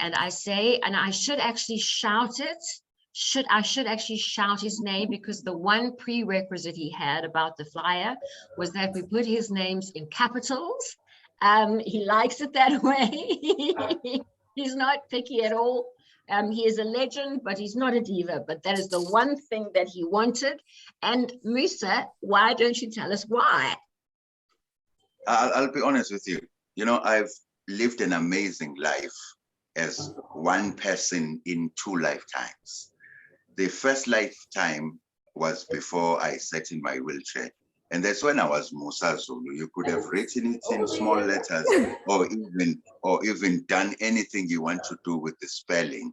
and I say, and I should actually shout it. I should actually shout his name, because the one prerequisite he had about the flyer was that we put his names in capitals. He likes it that way. He's not picky at all. He is a legend, but he's not a diva. But that is the one thing that he wanted. And Musa, why don't you tell us why? I'll be honest with you. You know, I've lived an amazing life as one person in 2 lifetimes. The first lifetime was before I sat in my wheelchair. And that's when I was Musa Zulu. You could have written it in small letters or even done anything you want to do with the spelling.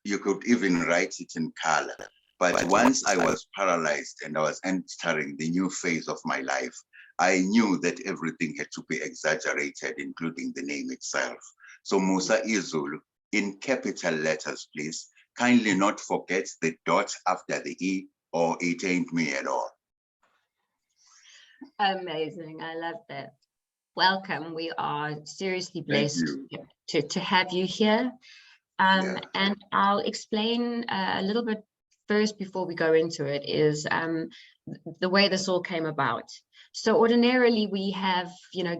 You could even write it in color. But once I was paralyzed and I was entering the new phase of my life, I knew that everything had to be exaggerated, including the name itself. So MUSA E Zulu, in capital letters, please. Kindly not forget the dot after the E, or it ain't me at all. Amazing. I love that. Welcome. We are seriously blessed to have you here. And I'll explain a little bit first before we go into it, is the way this all came about. So ordinarily we have,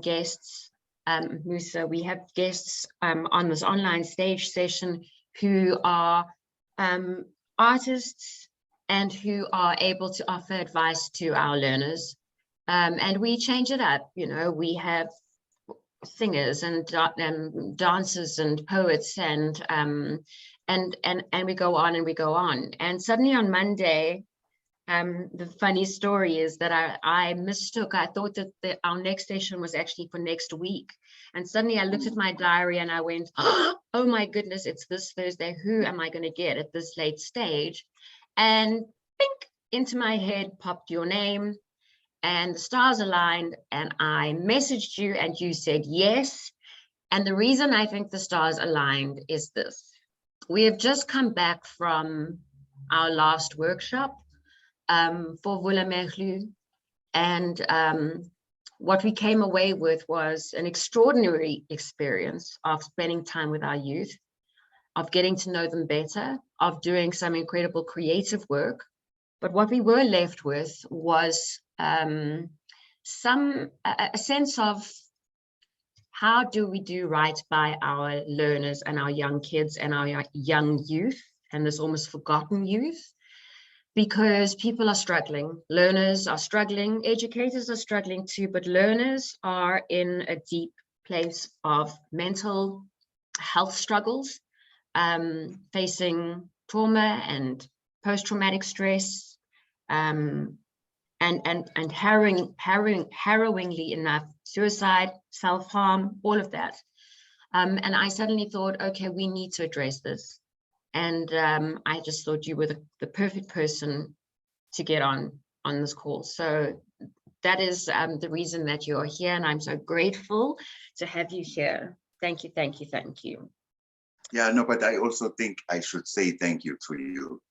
guests, Musa, we have guests on this online stage session who are artists and who are able to offer advice to our learners. And we change it up, we have singers and dancers and poets and we go on and we go on. And suddenly on Monday, the funny story is that I mistook, I thought that our next session was actually for next week. And suddenly I looked at my diary and I went, oh my goodness, it's this Thursday. Who am I going to get at this late stage? And bink, into my head popped your name, and the stars aligned, and I messaged you and you said yes. And the reason I think the stars aligned is this. We have just come back from our last workshop for Vula Mehlu, and what we came away with was an extraordinary experience of spending time with our youth, of getting to know them better, of doing some incredible creative work. But what we were left with was a sense of, how do we do right by our learners and our young kids and our young youth, and this almost forgotten youth? Because people are struggling, learners are struggling, educators are struggling too, but learners are in a deep place of mental health struggles, facing trauma and post-traumatic stress, and harrowingly enough, suicide, self-harm, all of that. And I suddenly thought, okay, we need to address this. And I just thought you were the perfect person to get on this call. So that is the reason that you're here, and I'm so grateful to have you here. Thank you, thank you, thank you. Yeah, no, but I also think I should say thank you to you,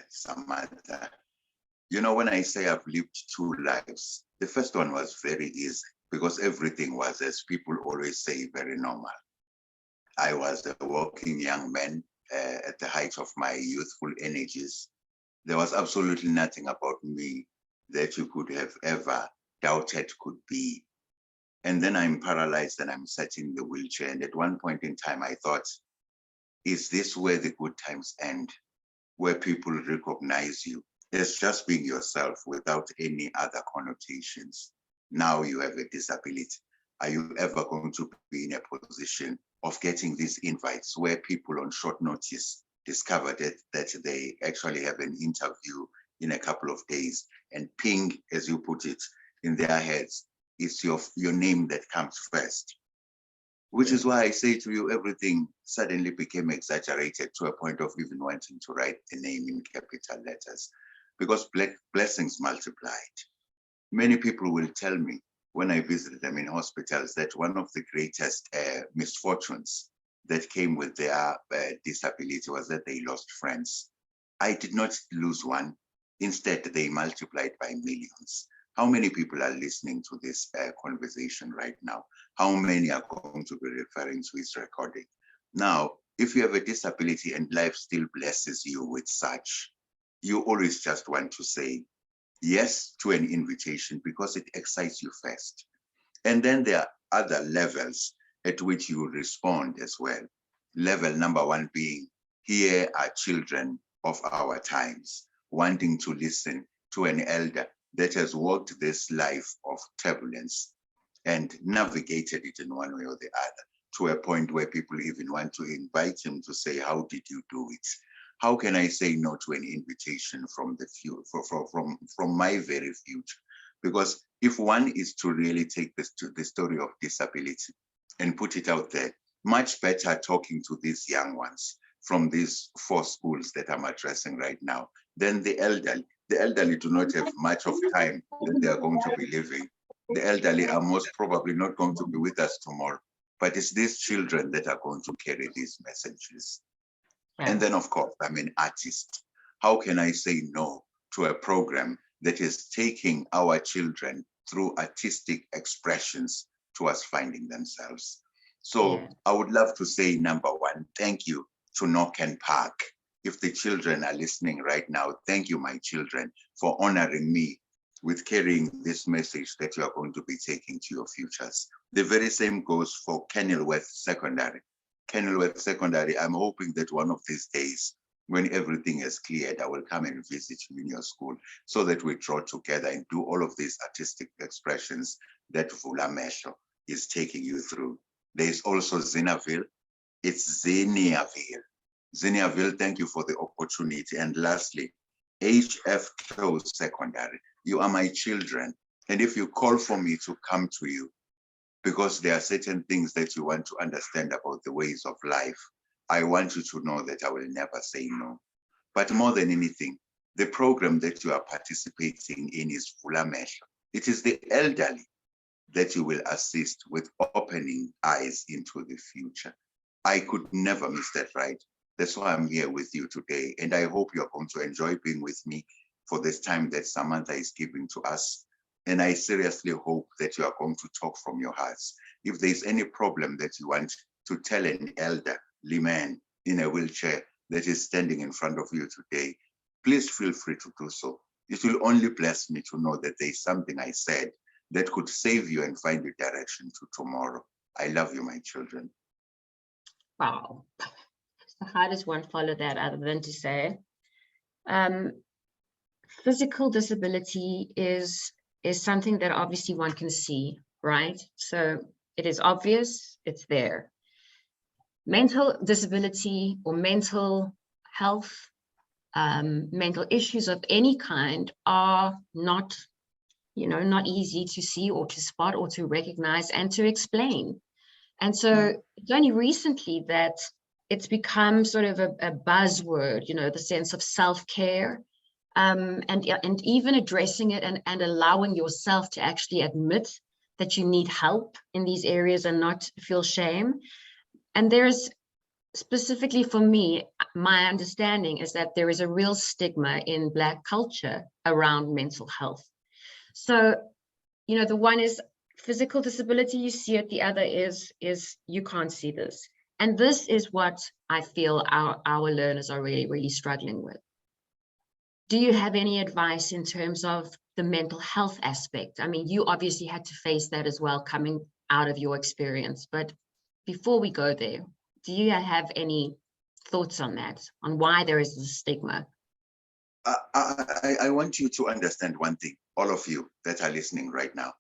Samantha. When I say I've lived 2 lives, the first one was very easy because everything was, as people always say, very normal. I was a working young man at the height of my youthful energies. There was absolutely nothing about me that you could have ever doubted could be. And then I'm paralyzed and I'm sat in the wheelchair. And at one point in time, I thought, is this where the good times end? Where people recognize you as just being yourself without any other connotations? Now you have a disability. Are you ever going to be in a position of getting these invites where people on short notice discovered that they actually have an interview in a couple of days, and ping, as you put it, in their heads, it's your name that comes first? Which is why I say to you, everything suddenly became exaggerated to a point of even wanting to write the name in capital letters, because blessings multiplied. Many people will tell me when I visit them in hospitals that one of the greatest misfortunes that came with their disability was that they lost friends. I did not lose one. Instead, they multiplied by millions. How many people are listening to this conversation right now? How many are going to be referring to this recording? Now, if you have a disability and life still blesses you with such, you always just want to say yes to an invitation because it excites you first. And then there are other levels at which you respond as well. Level number one being, here are children of our times wanting to listen to an elder that has walked this life of turbulence and navigated it in one way or the other, to a point where people even want to invite him to say, how did you do it? How can I say no to an invitation from the from my very future? Because if one is to really take this to the story of disability and put it out there, much better talking to these young ones from these 4 schools that I'm addressing right now than the elderly. The elderly do not have much of time that they are going to be living. The elderly are most probably not going to be with us tomorrow, but it's these children that are going to carry these messages. And then, of course, I'm an artist. How can I say no to a program that is taking our children through artistic expressions towards finding themselves? So I would love to say, number one, thank you to Norken Park. If the children are listening right now, thank you, my children, for honoring me with carrying this message that you are going to be taking to your futures. The very same goes for Kenilworth Secondary. Kenilworth Secondary, I'm hoping that one of these days, when everything is cleared, I will come and visit you in your school so that we draw together and do all of these artistic expressions that Vula Mesho is taking you through. There's also Zinaville. It's Ziniaville. Ziniaville, thank you for the opportunity. And lastly, HFK Secondary. You are my children. And if you call for me to come to you, because there are certain things that you want to understand about the ways of life, I want you to know that I will never say no. But more than anything, the program that you are participating in is Vula Mesho. It is the elderly that you will assist with opening eyes into the future. I could never miss that, right? That's why I'm here with you today. And I hope you're going to enjoy being with me for this time that Samantha is giving to us. And I seriously hope that you are going to talk from your hearts. If there's any problem that you want to tell an elderly man in a wheelchair that is standing in front of you today, please feel free to do so. It will only bless me to know that there's something I said that could save you and find you direction to tomorrow. I love you, my children. Wow. So how does one follow that other than to say, physical disability is something that obviously one can see, right? So it is obvious, it's there. Mental disability or mental health, mental issues of any kind are not, not easy to see or to spot or to recognize and to explain. And so it's only recently that it's become sort of a buzzword, the sense of self-care, and even addressing it and allowing yourself to actually admit that you need help in these areas and not feel shame. And there's, specifically for me, my understanding is that there is a real stigma in Black culture around mental health. So, the one is physical disability, you see it, the other is you can't see this. And this is what I feel our learners are really, really struggling with. Do you have any advice in terms of the mental health aspect? I mean, you obviously had to face that as well, coming out of your experience. But before we go there, do you have any thoughts on that, on why there is this stigma? I want you to understand one thing, all of you that are listening right now,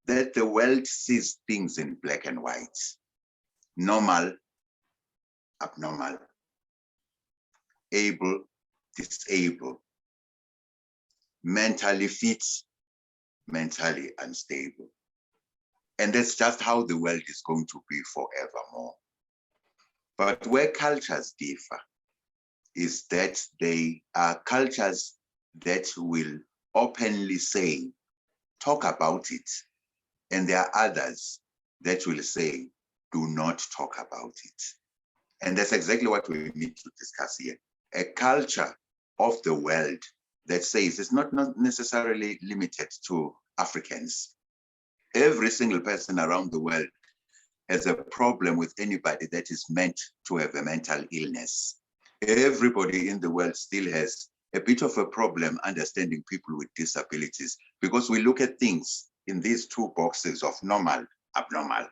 that the world sees things in black and white. Normal, abnormal, able, disabled, mentally fit, mentally unstable. And that's just how the world is going to be forevermore. But where cultures differ is that they are cultures that will openly say, talk about it. And there are others that will say, do not talk about it. And that's exactly what we need to discuss here. A culture of the world that says it's not necessarily limited to Africans. Every single person around the world as a problem with anybody that is meant to have a mental illness. Everybody in the world still has a bit of a problem understanding people with disabilities, because we look at things in these two boxes of normal, abnormal,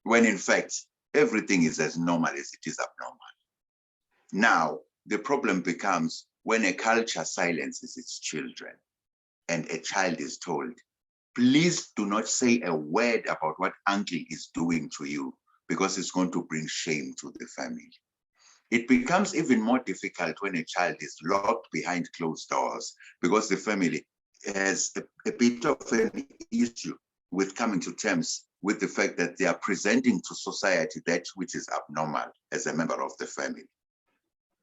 when in fact, everything is as normal as it is abnormal. Now, the problem becomes when a culture silences its children and a child is told, please do not say a word about what uncle is doing to you, because it's going to bring shame to the family. It becomes even more difficult when a child is locked behind closed doors, because the family has a bit of an issue with coming to terms with the fact that they are presenting to society that which is abnormal as a member of the family.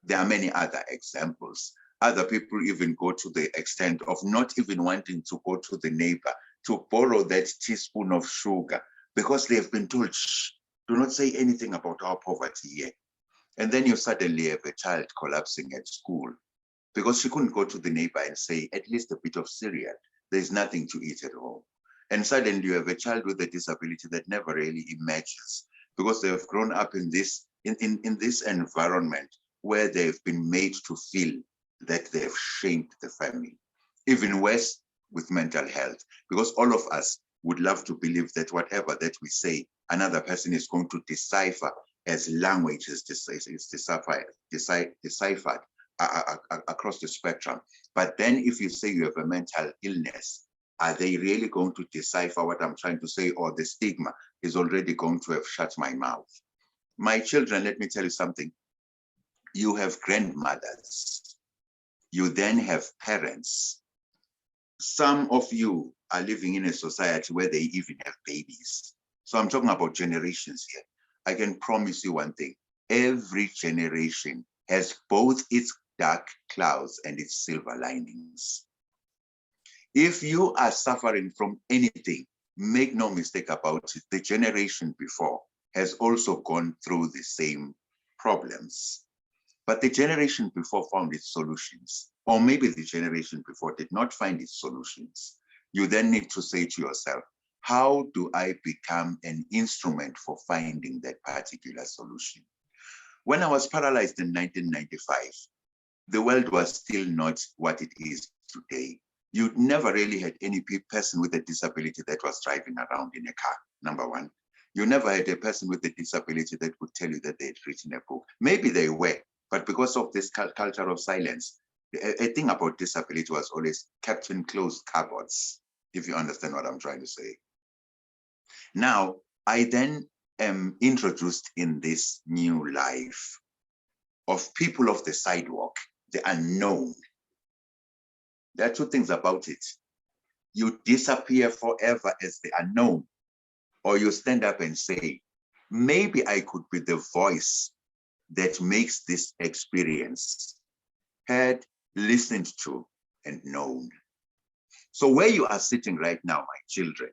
There are many other examples. Other people even go to the extent of not even wanting to go to the neighbor to borrow that teaspoon of sugar, because they've been told, shh, do not say anything about our poverty here. And then you suddenly have a child collapsing at school because she couldn't go to the neighbor and say, at least a bit of cereal. There's nothing to eat at home. And suddenly you have a child with a disability that never really emerges, because they've grown up in this environment where they've been made to feel that they've shamed the family. Even worse with mental health, because all of us would love to believe that whatever that we say, another person is going to decipher as language is deciphered across the spectrum. But then if you say you have a mental illness, are they really going to decipher what I'm trying to say, or the stigma is already going to have shut my mouth? My children, let me tell you something. You have grandmothers. You then have parents. Some of you are living in a society where they even have babies. So I'm talking about generations here. I can promise you one thing. Every generation has both its dark clouds and its silver linings. If you are suffering from anything, make no mistake about it, the generation before has also gone through the same problems. But the generation before found its solutions, or maybe the generation before did not find its solutions. You then need to say to yourself, how do I become an instrument for finding that particular solution? When I was paralyzed in 1995, the world was still not what it is today. You never really had any person with a disability that was driving around in a car, number one. You never had a person with a disability that would tell you that they had written a book. Maybe they were, but because of this culture of silence, a thing about disability was always kept in closed cupboards, if you understand what I'm trying to say. Now, I then am introduced in this new life of people of the sidewalk, the unknown. There are two things about it. You disappear forever as the unknown, or you stand up and say, maybe I could be the voice that makes this experience heard, listened to, and known. So where you are sitting right now, my children,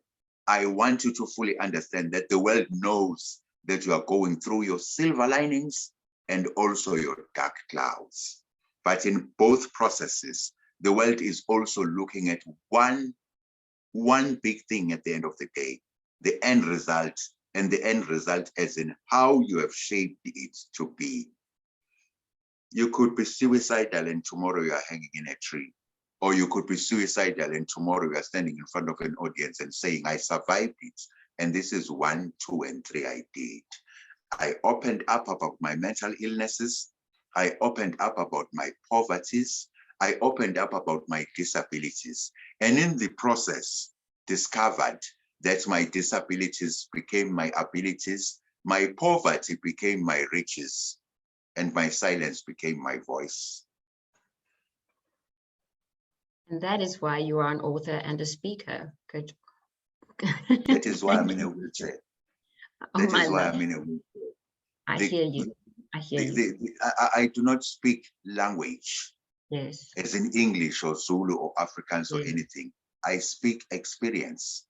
I want you to fully understand that the world knows that you are going through your silver linings and also your dark clouds. But in both processes, the world is also looking at one big thing at the end of the day, the end result, and the end result as in how you have shaped it to be. You could be suicidal and tomorrow you are hanging in a tree. Or you could be suicidal and tomorrow you are standing in front of an audience and saying, I survived it. And this is 1, 2, and 3 I did. I opened up about my mental illnesses. I opened up about my poverties. I opened up about my disabilities. And in the process, discovered that my disabilities became my abilities, my poverty became my riches, and my silence became my voice. And that is why you are an author and a speaker. Good. That is why I'm in a wheelchair. That is why I'm in a wheelchair. I hear you. I hear you. I do not speak language. Yes. As in English or Zulu or Afrikaans or anything. I speak experience.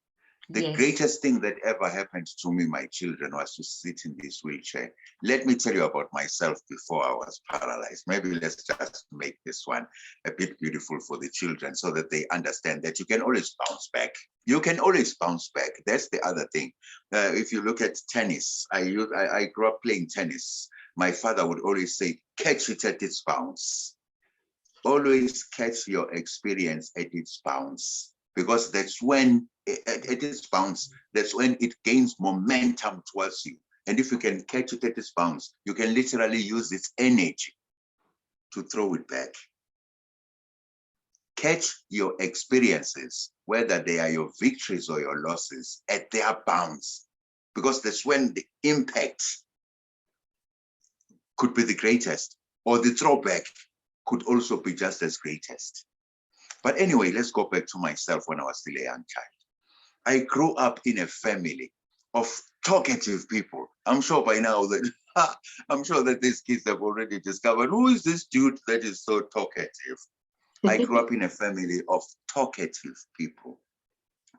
The Yes. greatest thing that ever happened to me, my children, was to sit in this wheelchair. Let me tell you about myself before I was paralyzed. Maybe let's just make this one a bit beautiful for the children so that they understand that you can always bounce back. You can always bounce back. That's the other thing. If you look at tennis, I grew up playing tennis. My father would always say, catch it at its bounce. Always catch your experience at its bounce, because that's when at its bounce, that's when it gains momentum towards you. And if you can catch it at its bounce, you can literally use its energy to throw it back. Catch your experiences, whether they are your victories or your losses, at their bounds, because that's when the impact could be the greatest, or the throwback could also be just as greatest. But anyway, let's go back to myself when I was still a young child. I grew up in a family of talkative people. I'm sure by now that I'm sure that these kids have already discovered, who is this dude that is so talkative? I grew up in a family of talkative people,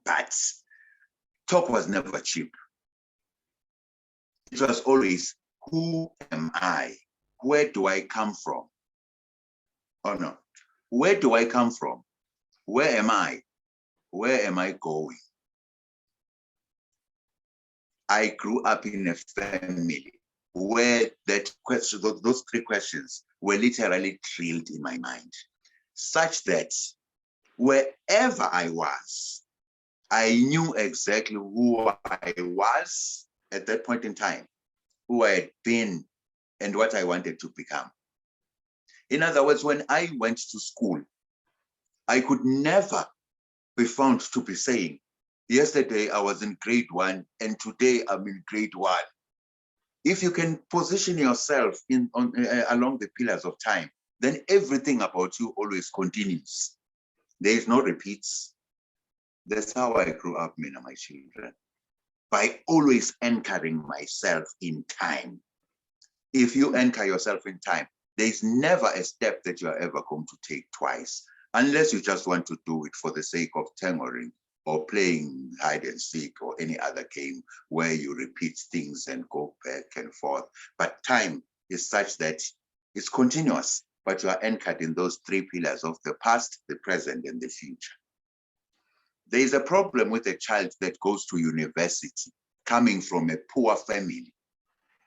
but talk was never cheap. It was always, who am I? Where do I come from? Oh no, where do I come from? Where am I? Where am I going? I grew up in a family where that question, those three questions were literally drilled in my mind, such that wherever I was, I knew exactly who I was at that point in time, who I had been, and what I wanted to become. In other words, when I went to school, I could never be found to be saying, yesterday I was in grade 1 and today I'm in grade 1. If you can position yourself along the pillars of time, then everything about you always continues. There is no repeats. That's how I grew up, me and my children, by always anchoring myself in time. If you anchor yourself in time, there's never a step that you are ever going to take twice, unless you just want to do it for the sake of tangoring or playing hide and seek or any other game where you repeat things and go back and forth. But time is such that it's continuous, but you are anchored in those three pillars of the past, the present, and the future. There is a problem with a child that goes to university coming from a poor family.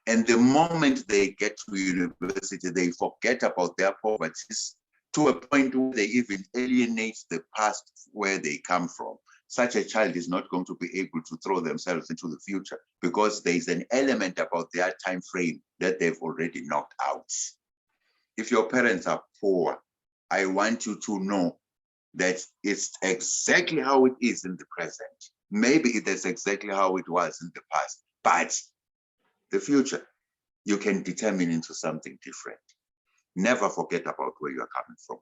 And the moment they get to university, they forget about their poverties to a point where they even alienate the past where they come from. Such a child is not going to be able to throw themselves into the future because there is an element about their time frame that they've already knocked out. If your parents are poor, I want you to know that it's exactly how it is in the present. Maybe that's exactly how it was in the past, but the future, you can determine into something different. Never forget about where you are coming from.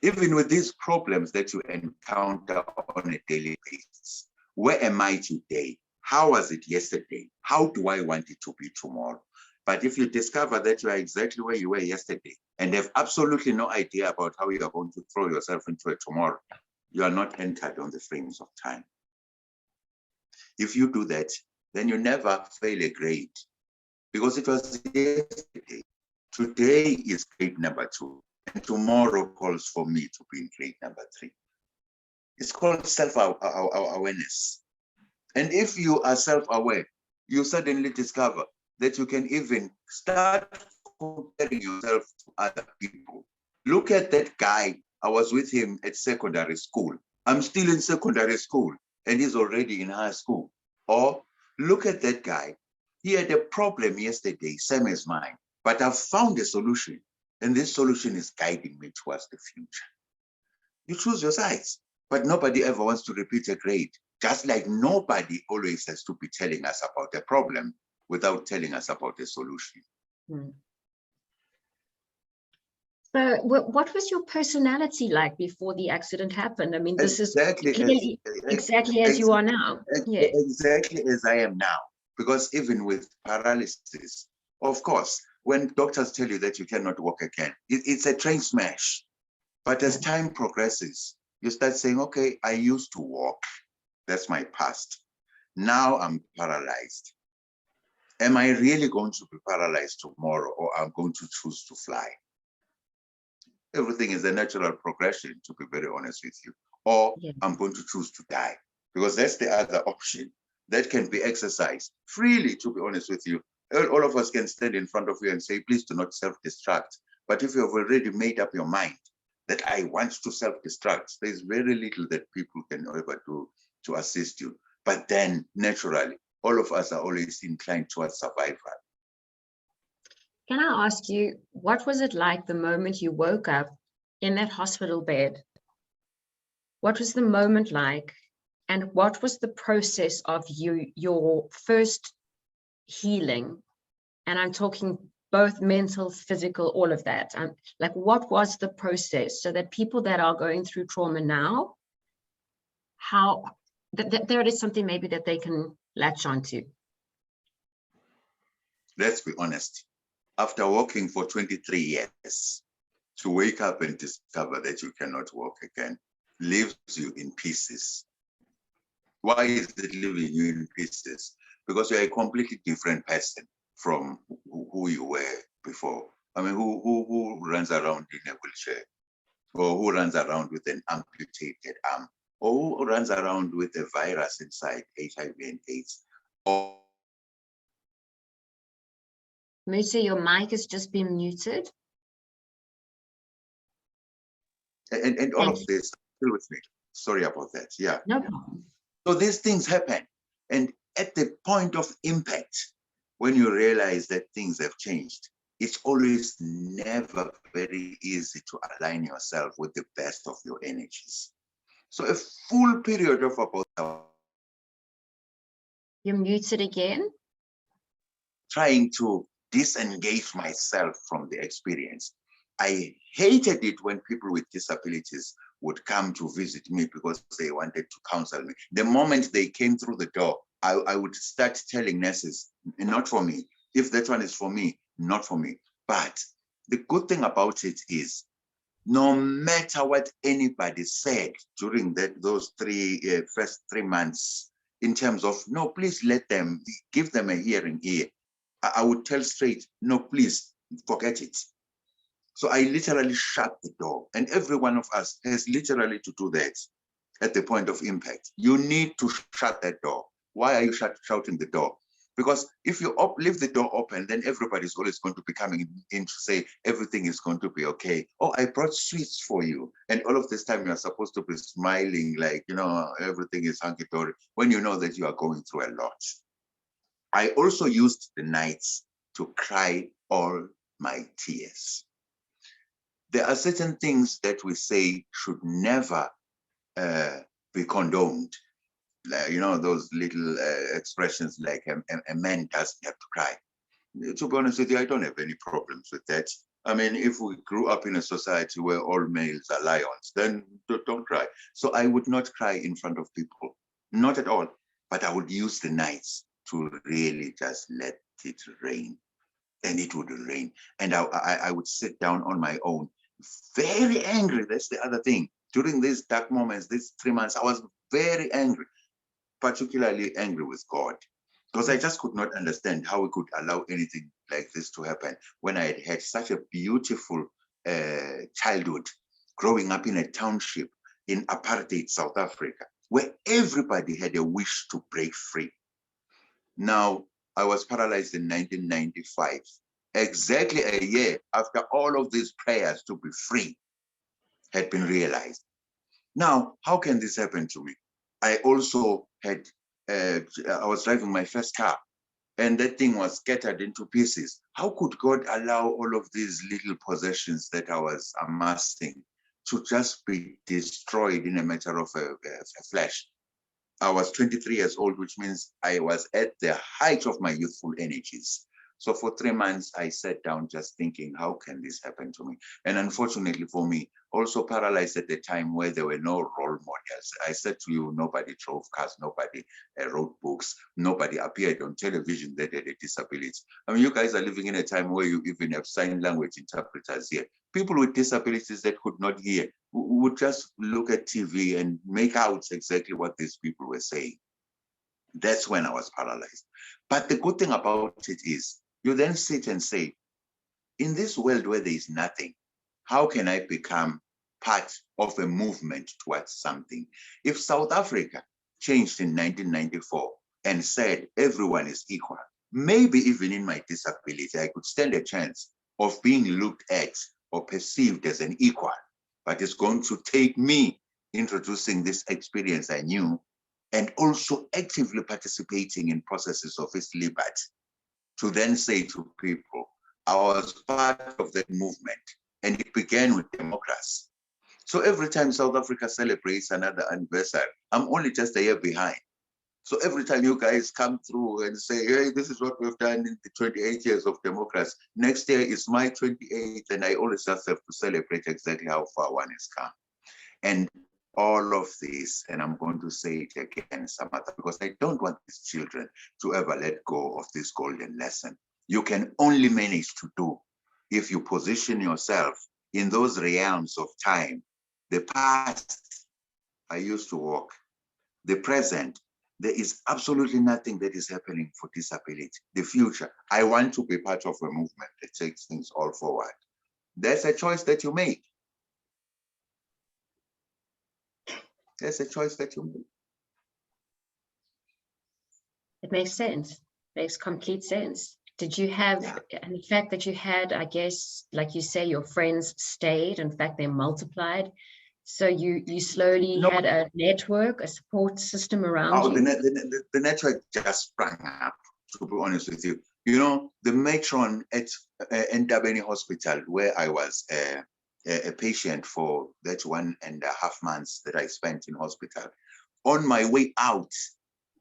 Even with these problems that you encounter on a daily basis, where am I today? How was it yesterday? How do I want it to be tomorrow? But if you discover that you are exactly where you were yesterday and have absolutely no idea about how you are going to throw yourself into it tomorrow, you are not anchored on the frames of time. If you do that, then you never fail a grade, because it was yesterday. Today is grade number 2, and tomorrow calls for me to be in grade number 3. It's called self-awareness. And if you are self-aware, you suddenly discover that you can even start comparing yourself to other people. Look at that guy. I was with him at secondary school. I'm still in secondary school, and he's already in high school. Or look at that guy. He had a problem yesterday, same as mine, but I've found a solution, and this solution is guiding me towards the future. You choose your sides, but nobody ever wants to repeat a grade, just like nobody always has to be telling us about a problem without telling us about a solution. So what was your personality like before the accident happened? I mean, this exactly is clearly exactly as you are now. Yeah. Exactly as I am now. Because even with paralysis, of course, when doctors tell you that you cannot walk again, it's a train smash. But as time progresses, you start saying, okay, I used to walk. That's my past. Now I'm paralyzed. Am I really going to be paralyzed tomorrow, or I'm going to choose to fly? Everything is a natural progression, to be very honest with you. Or Yeah. I'm going to choose to die, because that's the other option that can be exercised freely, to be honest with you. All of us can stand in front of you and say, please do not self-destruct. But if you have already made up your mind that I want to self-destruct, there's very little that people can ever do to assist you. But then naturally, all of us are always inclined towards survival. Can I ask you, what was it like the moment you woke up in that hospital bed? What was the moment like? And what was the process of your first healing? And I'm talking both mental, physical, all of that. Like, what was the process so that people that are going through trauma now, how there is something maybe that they can latch onto? Let's be honest. After walking for 23 years, to wake up and discover that you cannot walk again leaves you in pieces. Why is it leaving you in pieces? Because you're a completely different person from who you were before. I mean, who runs around in a wheelchair, or who runs around with an amputated arm, or who runs around with a virus inside, HIV and AIDS? Or Musa, your mic has just been muted. and all of this, still with me. Sorry about that. Yeah. No problem. So these things happen. And at the point of impact, when you realize that things have changed, it's always never very easy to align yourself with the best of your energies. So a full period of about You're muted again. trying to disengage myself from the experience. I hated it when people with disabilities would come to visit me because they wanted to counsel me. The moment they came through the door, I would start telling nurses, not for me. If that one is for me, not for me. But the good thing about it is, no matter what anybody said during those first 3 months, in terms of, no, please let them, give them a hearing here, I would tell straight, no, please forget it. So I literally shut the door, and every one of us has literally to do that at the point of impact. You need to shut that door. Why are you shouting the door? Because if you leave the door open, then everybody's always going to be coming in to say everything is going to be okay. Oh, I brought sweets for you. And all of this time you're supposed to be smiling like, everything is hunky-dory, when you know that you are going through a lot. I also used the nights to cry all my tears. There are certain things that we say should never be condoned. Those little expressions like a man doesn't have to cry. To be honest with you, I don't have any problems with that. I mean, if we grew up in a society where all males are lions, then don't cry. So I would not cry in front of people, not at all. But I would use the nights to really just let it rain. And it would rain. And I would sit down on my own, very angry. That's the other thing. During these dark moments, these 3 months, I was very angry, particularly angry with God, because I just could not understand how we could allow anything like this to happen when I had had such a beautiful childhood, growing up in a township in apartheid South Africa, where everybody had a wish to break free. Now, I was paralyzed in 1995, exactly a year after all of these prayers to be free had been realized. Now, how can this happen to me? I also had, I was driving my first car, and that thing was scattered into pieces. How could God allow all of these little possessions that I was amassing to just be destroyed in a matter of a flash? I was 23 years old, which means I was at the height of my youthful energies. So for 3 months, I sat down just thinking, how can this happen to me? And unfortunately for me, also paralyzed at the time where there were no role models. I said to you, nobody drove cars, nobody wrote books, nobody appeared on television that had a disability. I mean, you guys are living in a time where you even have sign language interpreters here. People with disabilities that could not hear would just look at TV and make out exactly what these people were saying. That's when I was paralyzed. But the good thing about it is you then sit and say, in this world where there is nothing, how can I become part of a movement towards something? If South Africa changed in 1994 and said everyone is equal, maybe even in my disability, I could stand a chance of being looked at or perceived as an equal. But it's going to take me introducing this experience I knew and also actively participating in processes of its liberty to then say to people, I was part of that movement and it began with democracy. So every time South Africa celebrates another anniversary, I'm only just a year behind. So every time you guys come through and say, hey, this is what we've done in the 28 years of democracy, next year is my 28th, and I always just have to celebrate exactly how far one has come. And all of this, and I'm going to say it again, Samantha, because I don't want these children to ever let go of this golden lesson. You can only manage to do if you position yourself in those realms of time. The past, I used to walk. The present, there is absolutely nothing that is happening for disability. The future, I want to be part of a movement that takes things all forward. That's a choice that you make. That's a choice that you make. It makes sense. Makes complete sense. Did you have, and the fact that you had, I guess, like you say, your friends stayed, in fact, they multiplied. So you slowly had a network, a support system around you? The network just sprang up, to be honest with you. You know, the matron at Ndabeni Hospital, where I was a patient for that 1.5 months that I spent in hospital, on my way out,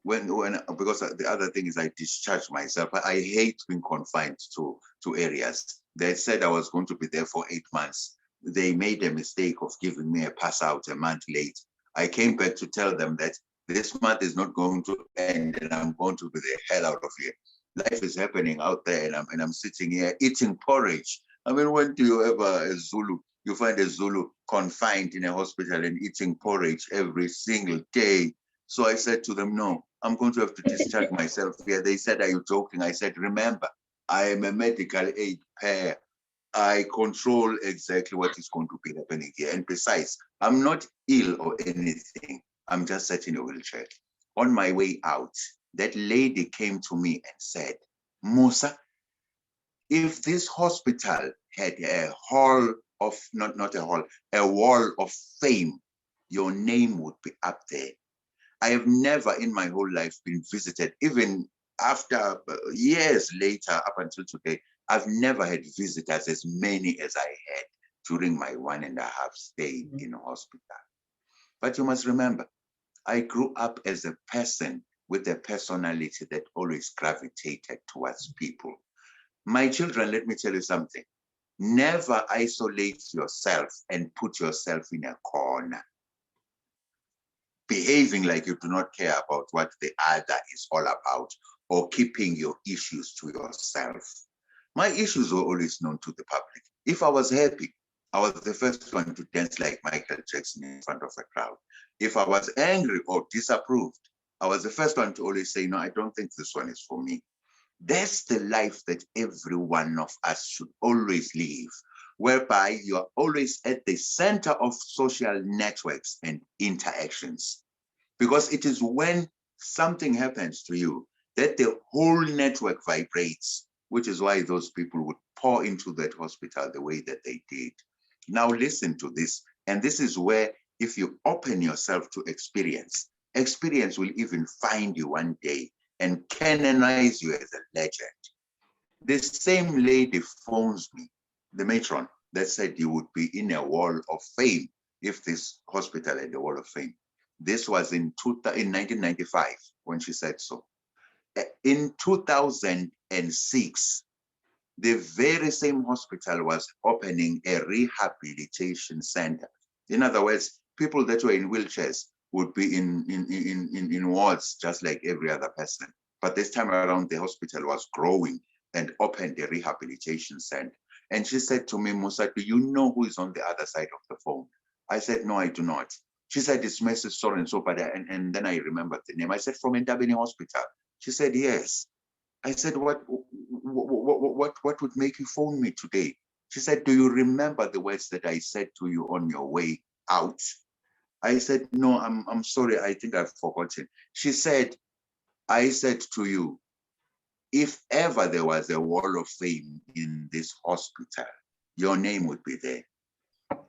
because the other thing is I discharged myself. I hate being confined to areas. They said I was going to be there for 8 months. They made a mistake of giving me a pass out a month late. I came back to tell them that this month is not going to end and I'm going to be the hell out of here. Life is happening out there and I'm sitting here eating porridge. I mean, when do you ever, a Zulu, you find a Zulu confined in a hospital and eating porridge every single day? So I said to them, no, I'm going to have to discharge myself here. They said, are you joking? I said, remember, I am a medical aid pair. I control exactly what is going to be happening here. And besides, I'm not ill or anything. I'm just sat in a wheelchair. On my way out, that lady came to me and said, Musa, if this hospital had a hall of, not a hall, a wall of fame, your name would be up there. I have never in my whole life been visited, even after years later, up until today, I've never had visitors as many as I had during my 1.5 stay in hospital. But you must remember, I grew up as a person with a personality that always gravitated towards people. My children, let me tell you something. Never isolate yourself and put yourself in a corner, behaving like you do not care about what the other is all about, or keeping your issues to yourself. My issues were always known to the public. If I was happy, I was the first one to dance like Michael Jackson in front of a crowd. If I was angry or disapproved, I was the first one to always say, no, I don't think this one is for me. That's the life that every one of us should always live, whereby you're always at the center of social networks and interactions. Because it is when something happens to you that the whole network vibrates, which is why those people would pour into that hospital the way that they did. Now listen to this. And this is where, if you open yourself to experience, experience will even find you one day and canonize you as a legend. This same lady phones me, the matron, that said you would be in a wall of fame if this hospital had a wall of fame. This was in 1995 when she said so. In 2006, the very same hospital was opening a rehabilitation center. In other words, people that were in wheelchairs would be in wards just like every other person. But this time around, the hospital was growing and opened a rehabilitation center. And she said to me, Musa, do you know who is on the other side of the phone? I said, no, I do not. She said, it's Mrs. So and so, but and then I remembered the name. I said, from Entabeni Hospital. She said, yes. I said, what would make you phone me today? She said, do you remember the words that I said to you on your way out? I said, no, I'm sorry, I think I've forgotten. She said, I said to you, if ever there was a wall of fame in this hospital, your name would be there.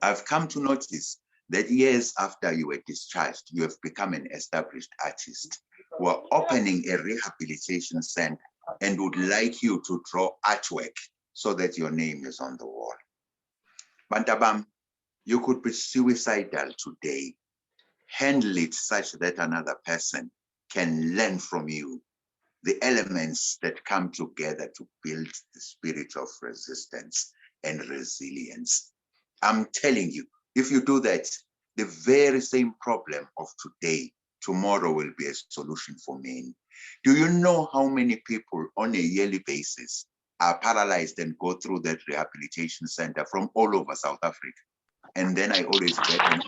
I've come to notice that years after you were discharged, you have become an established artist. We're opening a rehabilitation center and would like you to draw artwork so that your name is on the wall. Bantabam, you could be suicidal today. Handle it such that another person can learn from you the elements that come together to build the spirit of resistance and resilience. I'm telling you, if you do that, the very same problem of today, tomorrow will be a solution for many. Do you know how many people on a yearly basis are paralyzed and go through that rehabilitation center from all over South Africa? And then I always get them,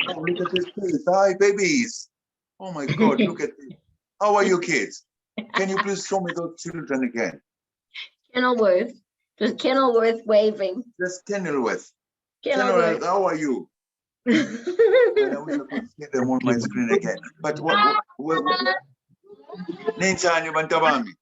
oh, look at this kids. Hi, babies. Oh my God, look at this. How are you kids? Can you please show me those children again? Kenilworth. Just Kenilworth waving. Just Kenilworth. Kenilworth. Kenilworth, how are you? I wish I could see them on my screen again. But what Ninjani Bantabami.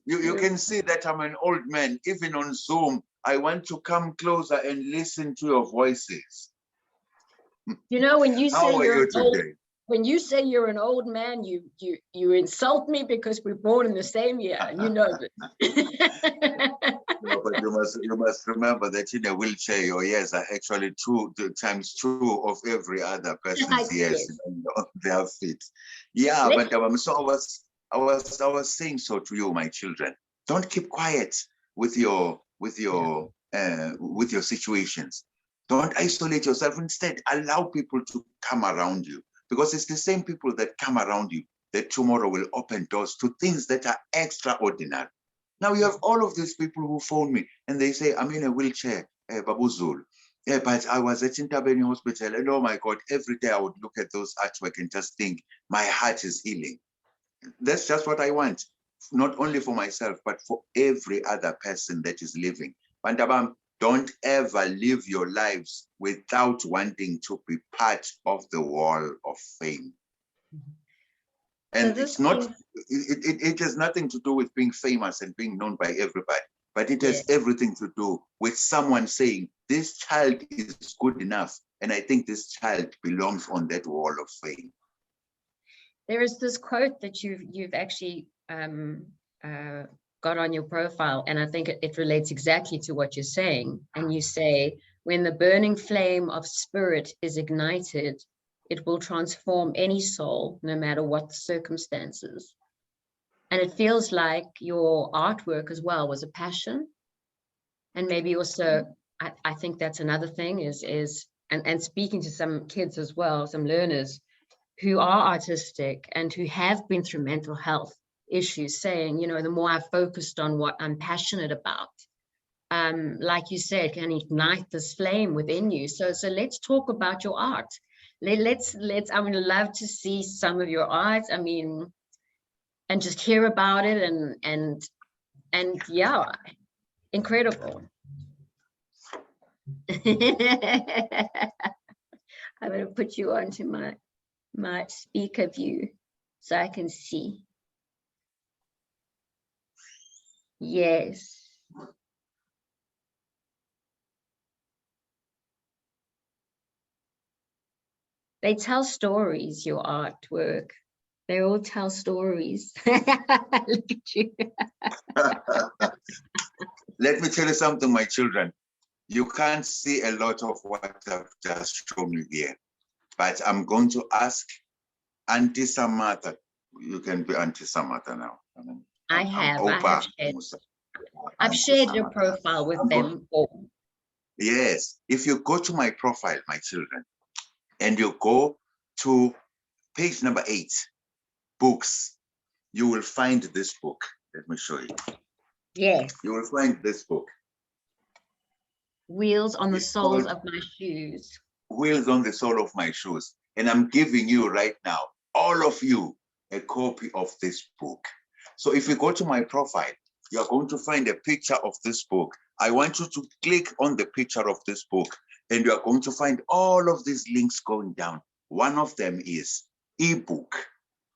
You can see that I'm an old man. Even on Zoom, I want to come closer and listen to your voices. You know, when you say when you say you're an old man, you insult me because we're born in the same year. You know that. No, but you must remember that in a wheelchair, your years are actually times two of every other person's years on their feet. Yeah, but so I was saying so to you, my children. Don't keep quiet with your situations. Don't isolate yourself. Instead, allow people to come around you, because it's the same people that come around you that tomorrow will open doors to things that are extraordinary. Now you have all of these people who phone me and they say, I'm in a wheelchair, Babu Zulu. Yeah, but I was at Entabeni Hospital, and oh my God, every day I would look at those artwork and just think, my heart is healing. That's just what I want, not only for myself, but for every other person that is living. Bantabam, don't ever live your lives without wanting to be part of the wall of fame. And it's not, it has nothing to do with being famous and being known by everybody, but it has everything to do with someone saying, this child is good enough, and I think this child belongs on that wall of fame. There is this quote that you've actually got on your profile, and I think it relates exactly to what you're saying. And you say, when the burning flame of spirit is ignited, it will transform any soul, no matter what the circumstances. And it feels like your artwork as well was a passion. And maybe also, I think that's another thing and speaking to some kids as well, some learners who are artistic and who have been through mental health issues, saying, you know, the more I've focused on what I'm passionate about, like you said, can ignite this flame within you. So let's talk about your art. Let's I would love to see some of your art. I mean, and just hear about it and yeah, incredible. I'm going to put you onto my speaker view so I can see. Yes. They tell stories, your artwork. They all tell stories. Look at you. Let me tell you something, my children. You can't see a lot of what I've just shown you here, but I'm going to ask Auntie Samantha. You can be Auntie Samantha now. I've shared your profile with them all. Yes, if you go to my profile, my children, and you go to page number 8, books, you will find this book. Let me show you. Yes. You will find this book. Wheels on the It's soles called of my shoes. Wheels on the Sole of My Shoes. And I'm giving you right now, all of you, a copy of this book. So if you go to my profile, you are going to find a picture of this book. I want you to click on the picture of this book, and you are going to find all of these links going down. One of them is ebook,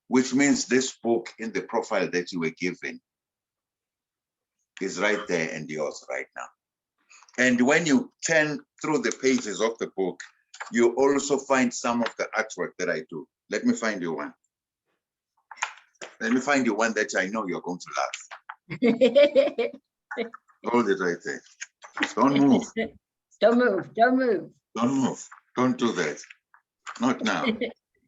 which means this book in the profile that you were given is right there and yours right now. And when you turn through the pages of the book, you also find some of the artwork that I do. Let me find you one. Let me find you one that I know you're going to laugh. Hold it right there. Don't move. Don't move. Don't move. Don't move. Don't do that. Not now.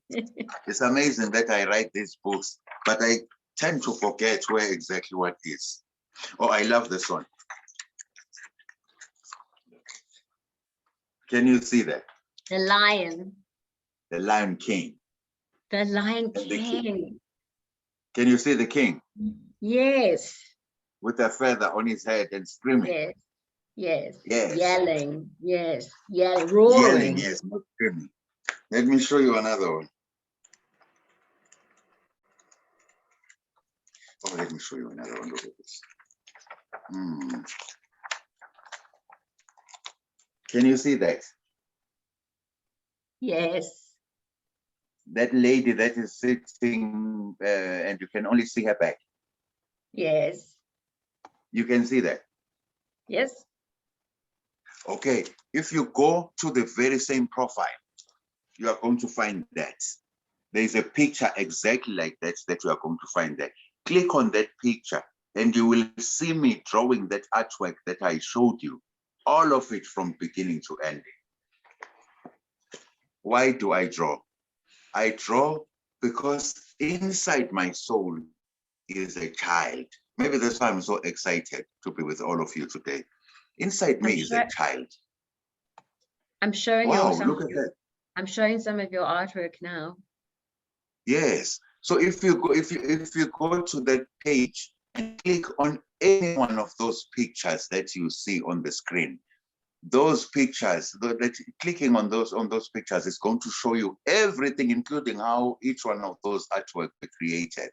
It's amazing that I write these books, but I tend to forget where exactly what is. Oh, I love this one. Can you see that? The lion. The Lion King. The Lion And the king. King. Can you see the king Yes. with a feather on his head and screaming? Yes. Yes. Yes. Yelling. Yes. Yelling. Roaring. Yelling, yes, not screaming. Let me show you another one. Oh, let me show you another one. Look at this. Can you see that? Yes. That lady that is sitting and you can only see her back. Yes. You can see that. Yes. Okay, if you go to the very same profile, you are going to find that. There's a picture exactly like that you are going to find there. Click on that picture and you will see me drawing that artwork that I showed you, all of it from beginning to ending. Why do I draw? I draw because inside my soul is a child. Maybe that's why I'm so excited to be with all of you today. Inside me is a child. I'm showing wow, you some. Look at that. I'm showing some of your artwork now. Yes. So if you go to that page and click on any one of those pictures that you see on the screen, those pictures, clicking on those pictures is going to show you everything, including how each one of those artworks were created.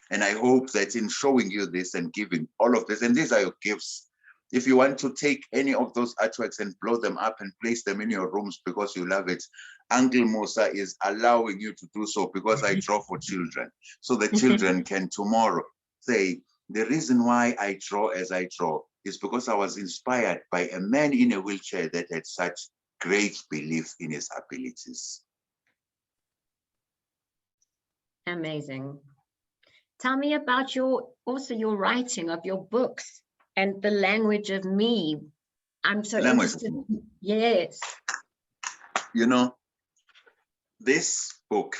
And I hope that in showing you this and giving all of this, and these are your gifts. If you want to take any of those artworks and blow them up and place them in your rooms because you love it, Uncle Musa is allowing you to do so because I draw for children. So the children can tomorrow say, the reason why I draw as I draw is because I was inspired by a man in a wheelchair that had such great belief in his abilities. Amazing. Tell me about your writing of your books and the language of me. I'm so interested. Yes. You know, this book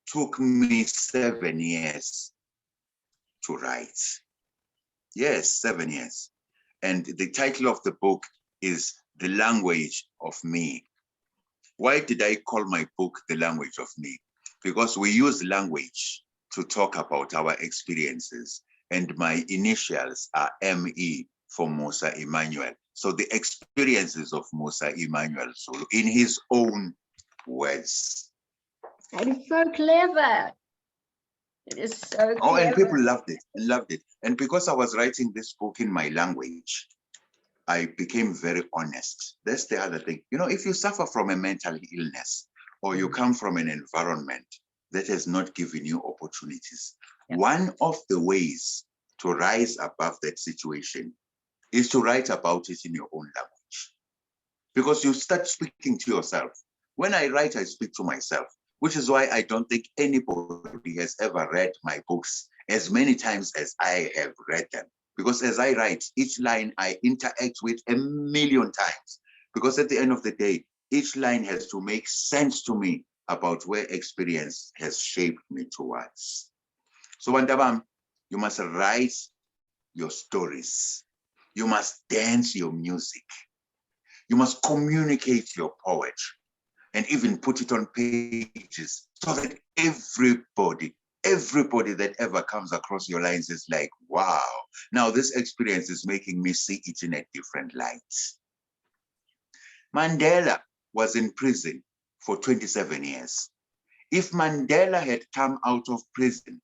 took me 7 years to write. Yes, 7 years. And the title of the book is The Language of Me. Why did I call my book The Language of Me? Because we use language to talk about our experiences. And my initials are ME for Musa Emmanuel. So the experiences of Musa Emmanuel Zulu in his own words. That is so clever. It is so clever. Oh, and people loved it. And because I was writing this book in my language, I became very honest. That's the other thing. You know, if you suffer from a mental illness or you come from an environment that has not given you opportunities, one of the ways to rise above that situation is to write about it in your own language. Because you start speaking to yourself. When I write, I speak to myself, which is why I don't think anybody has ever read my books as many times as I have read them. Because as I write, each line I interact with 1,000,000 times. Because at the end of the day, each line has to make sense to me about where experience has shaped me towards. So Wandabam, you must write your stories. You must dance your music. You must communicate your poetry and even put it on pages so that everybody everybody that ever comes across your lines is like, wow, now this experience is making me see it in a different light. Mandela was in prison for 27 years. If Mandela had come out of prison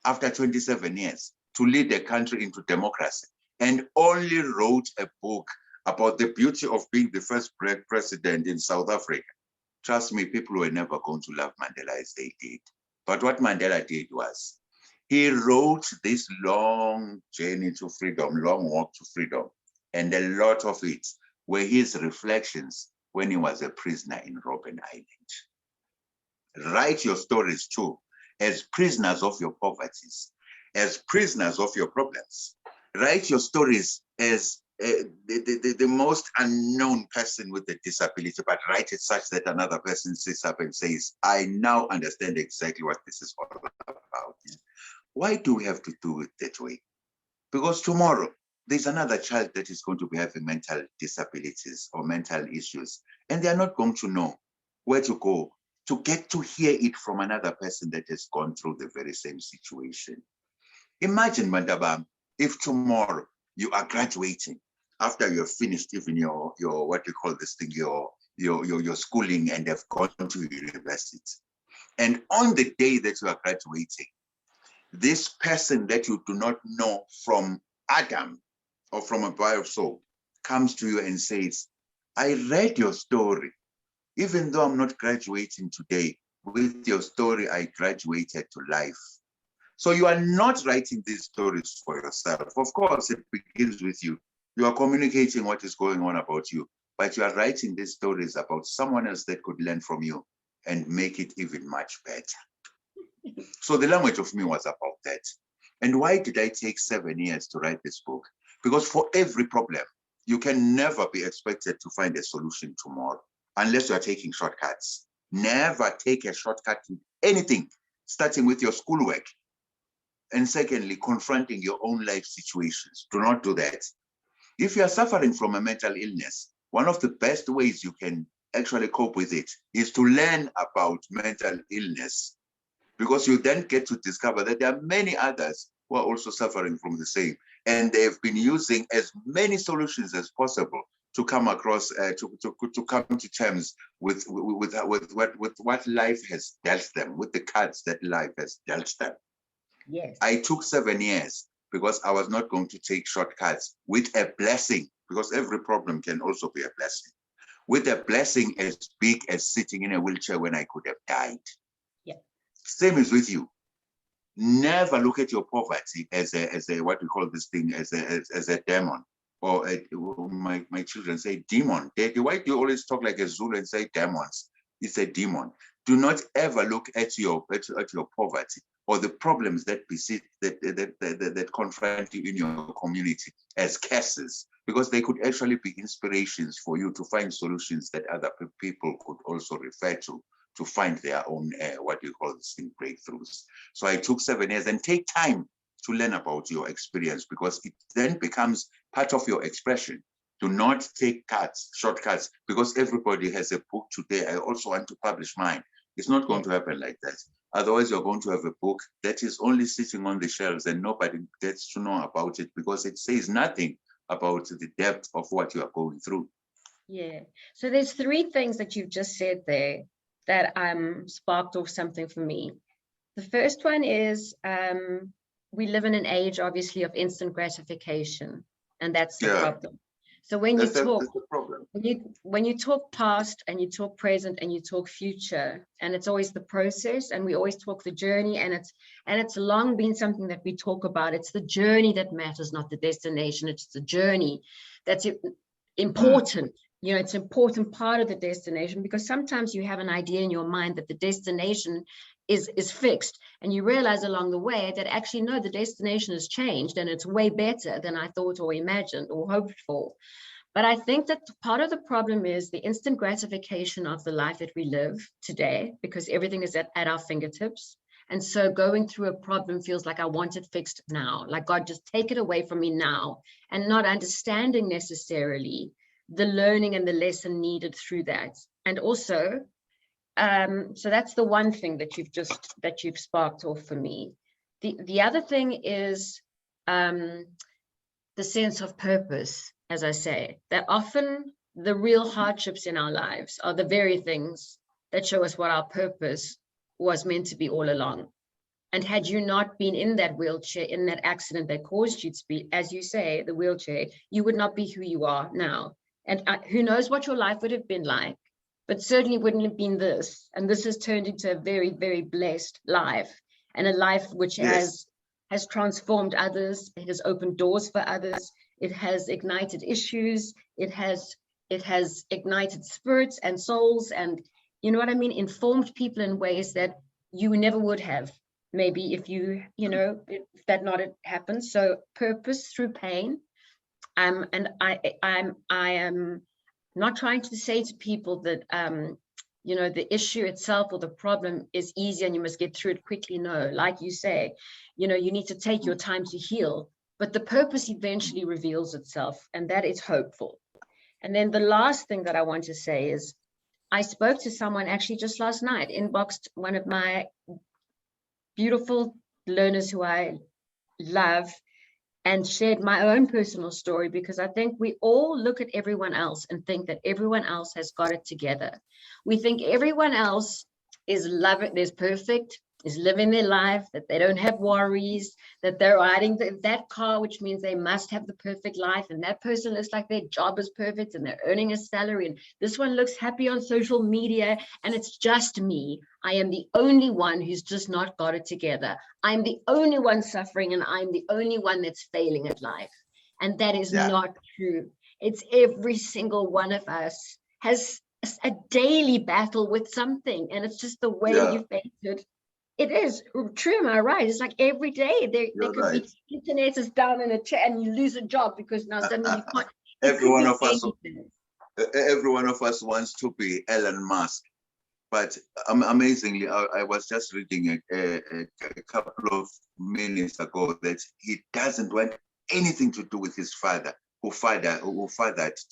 after 27 years to lead the country into democracy and only wrote a book about the beauty of being the first black president in South Africa, trust me, people were never going to love Mandela as they did. But what Mandela did was, he wrote this long journey to freedom, long walk to freedom, and a lot of it were his reflections when he was a prisoner in Robben Island. Write your stories too, as prisoners of your poverties, as prisoners of your problems. Write your stories as the most unknown person with a disability, but write it such that another person sits up and says, I now understand exactly what this is all about. Why do we have to do it that way? Because tomorrow, there's another child that is going to be having mental disabilities or mental issues, and they're not going to know where to go to get to hear it from another person that has gone through the very same situation. Imagine, Mandaba, if tomorrow you are graduating after you've finished even your what you call this thing, your schooling, and have gone to university. And on the day that you are graduating, this person that you do not know from Adam or from a bio soul comes to you and says, I read your story. Even though I'm not graduating today, with your story, I graduated to life. So you are not writing these stories for yourself. Of course, it begins with you. You are communicating what is going on about you, but you are writing these stories about someone else that could learn from you and make it even much better. So the language of me was about that. And why did I take 7 years to write this book? Because for every problem, you can never be expected to find a solution tomorrow unless you are taking shortcuts. Never take a shortcut to anything, starting with your schoolwork. And secondly, confronting your own life situations. Do not do that. If you are suffering from a mental illness, one of the best ways you can actually cope with it is to learn about mental illness, because you then get to discover that there are many others who are also suffering from the same, and they've been using as many solutions as possible to come across, to come to terms with what life has dealt them, with the cards that life has dealt them. Yes. I took 7 years because I was not going to take shortcuts, with a blessing, because every problem can also be a blessing, with a blessing as big as sitting in a wheelchair when I could have died. Yeah. Same is with you. Never look at your poverty as a what we call this thing, as a demon, or my children say demon. Why do you always talk like a Zulu and say demons? It's a demon. Do not ever look at your poverty or the problems that beset that confront you in your community as curses, because they could actually be inspirations for you to find solutions that other people could also refer to find their own what you call this thing, breakthroughs. So I took 7 years, and take time to learn about your experience, because it then becomes part of your expression. Do not take shortcuts, because everybody has a book today. I also want to publish mine. It's not going to happen like that. Otherwise, you're going to have a book that is only sitting on the shelves and nobody gets to know about it, because it says nothing about the depth of what you are going through. Yeah. So there's 3 things that you've just said there that sparked off something for me. The first one is we live in an age, obviously, of instant gratification, and that's the problem. So when you talk, when you talk past and you talk present and you talk future, and it's always the process, and we always talk the journey, and it's long been something that we talk about. It's the journey that matters, not the destination. It's the journey that's important. You know, it's an important part of the destination, because sometimes you have an idea in your mind that the destination is fixed, and you realize along the way that actually, no, the destination has changed and it's way better than I thought or imagined or hoped for. But I think that part of the problem is the instant gratification of the life that we live today, because everything is at our fingertips. And so going through a problem feels like I want it fixed now, like God, just take it away from me now, and not understanding necessarily the learning and the lesson needed through that. And also, So that's the one thing that you've sparked off for me. The other thing is the sense of purpose, as I say, that often the real hardships in our lives are the very things that show us what our purpose was meant to be all along. And had you not been in that wheelchair, in that accident that caused you to be, as you say, the wheelchair, you would not be who you are now. And who knows what your life would have been like, but certainly wouldn't have been this. And this has turned into a very, very blessed life, and a life which has transformed others. It has opened doors for others. It has ignited issues. It has ignited spirits and souls, and you know what I mean, informed people in ways that you never would have, maybe if if that not had happened. So purpose through pain. And I am not trying to say to people that the issue itself or the problem is easy and you must get through it quickly. No, like you say, you need to take your time to heal, but the purpose eventually reveals itself, and that is hopeful. And then the last thing that I want to say is, I spoke to someone actually just last night, inboxed one of my beautiful learners who I love, and shared my own personal story, because I think we all look at everyone else and think that everyone else has got it together. We think everyone else is perfect, is living their life, that they don't have worries, that they're riding that car, which means they must have the perfect life, and that person looks like their job is perfect and they're earning a salary, and this one looks happy on social media, and it's just me. I am the only one who's just not got it together. I'm the only one suffering, and I'm the only one that's failing at life. And that is not true. It's every single one of us has a daily battle with something, and it's just the way you face it. It is true, am I right? It's like every day there could be internet is down in a chair and you lose a job because now suddenly you can't. Every one of us wants to be Elon Musk, but amazingly, I was just reading a couple of minutes ago that he doesn't want anything to do with his father, who fathered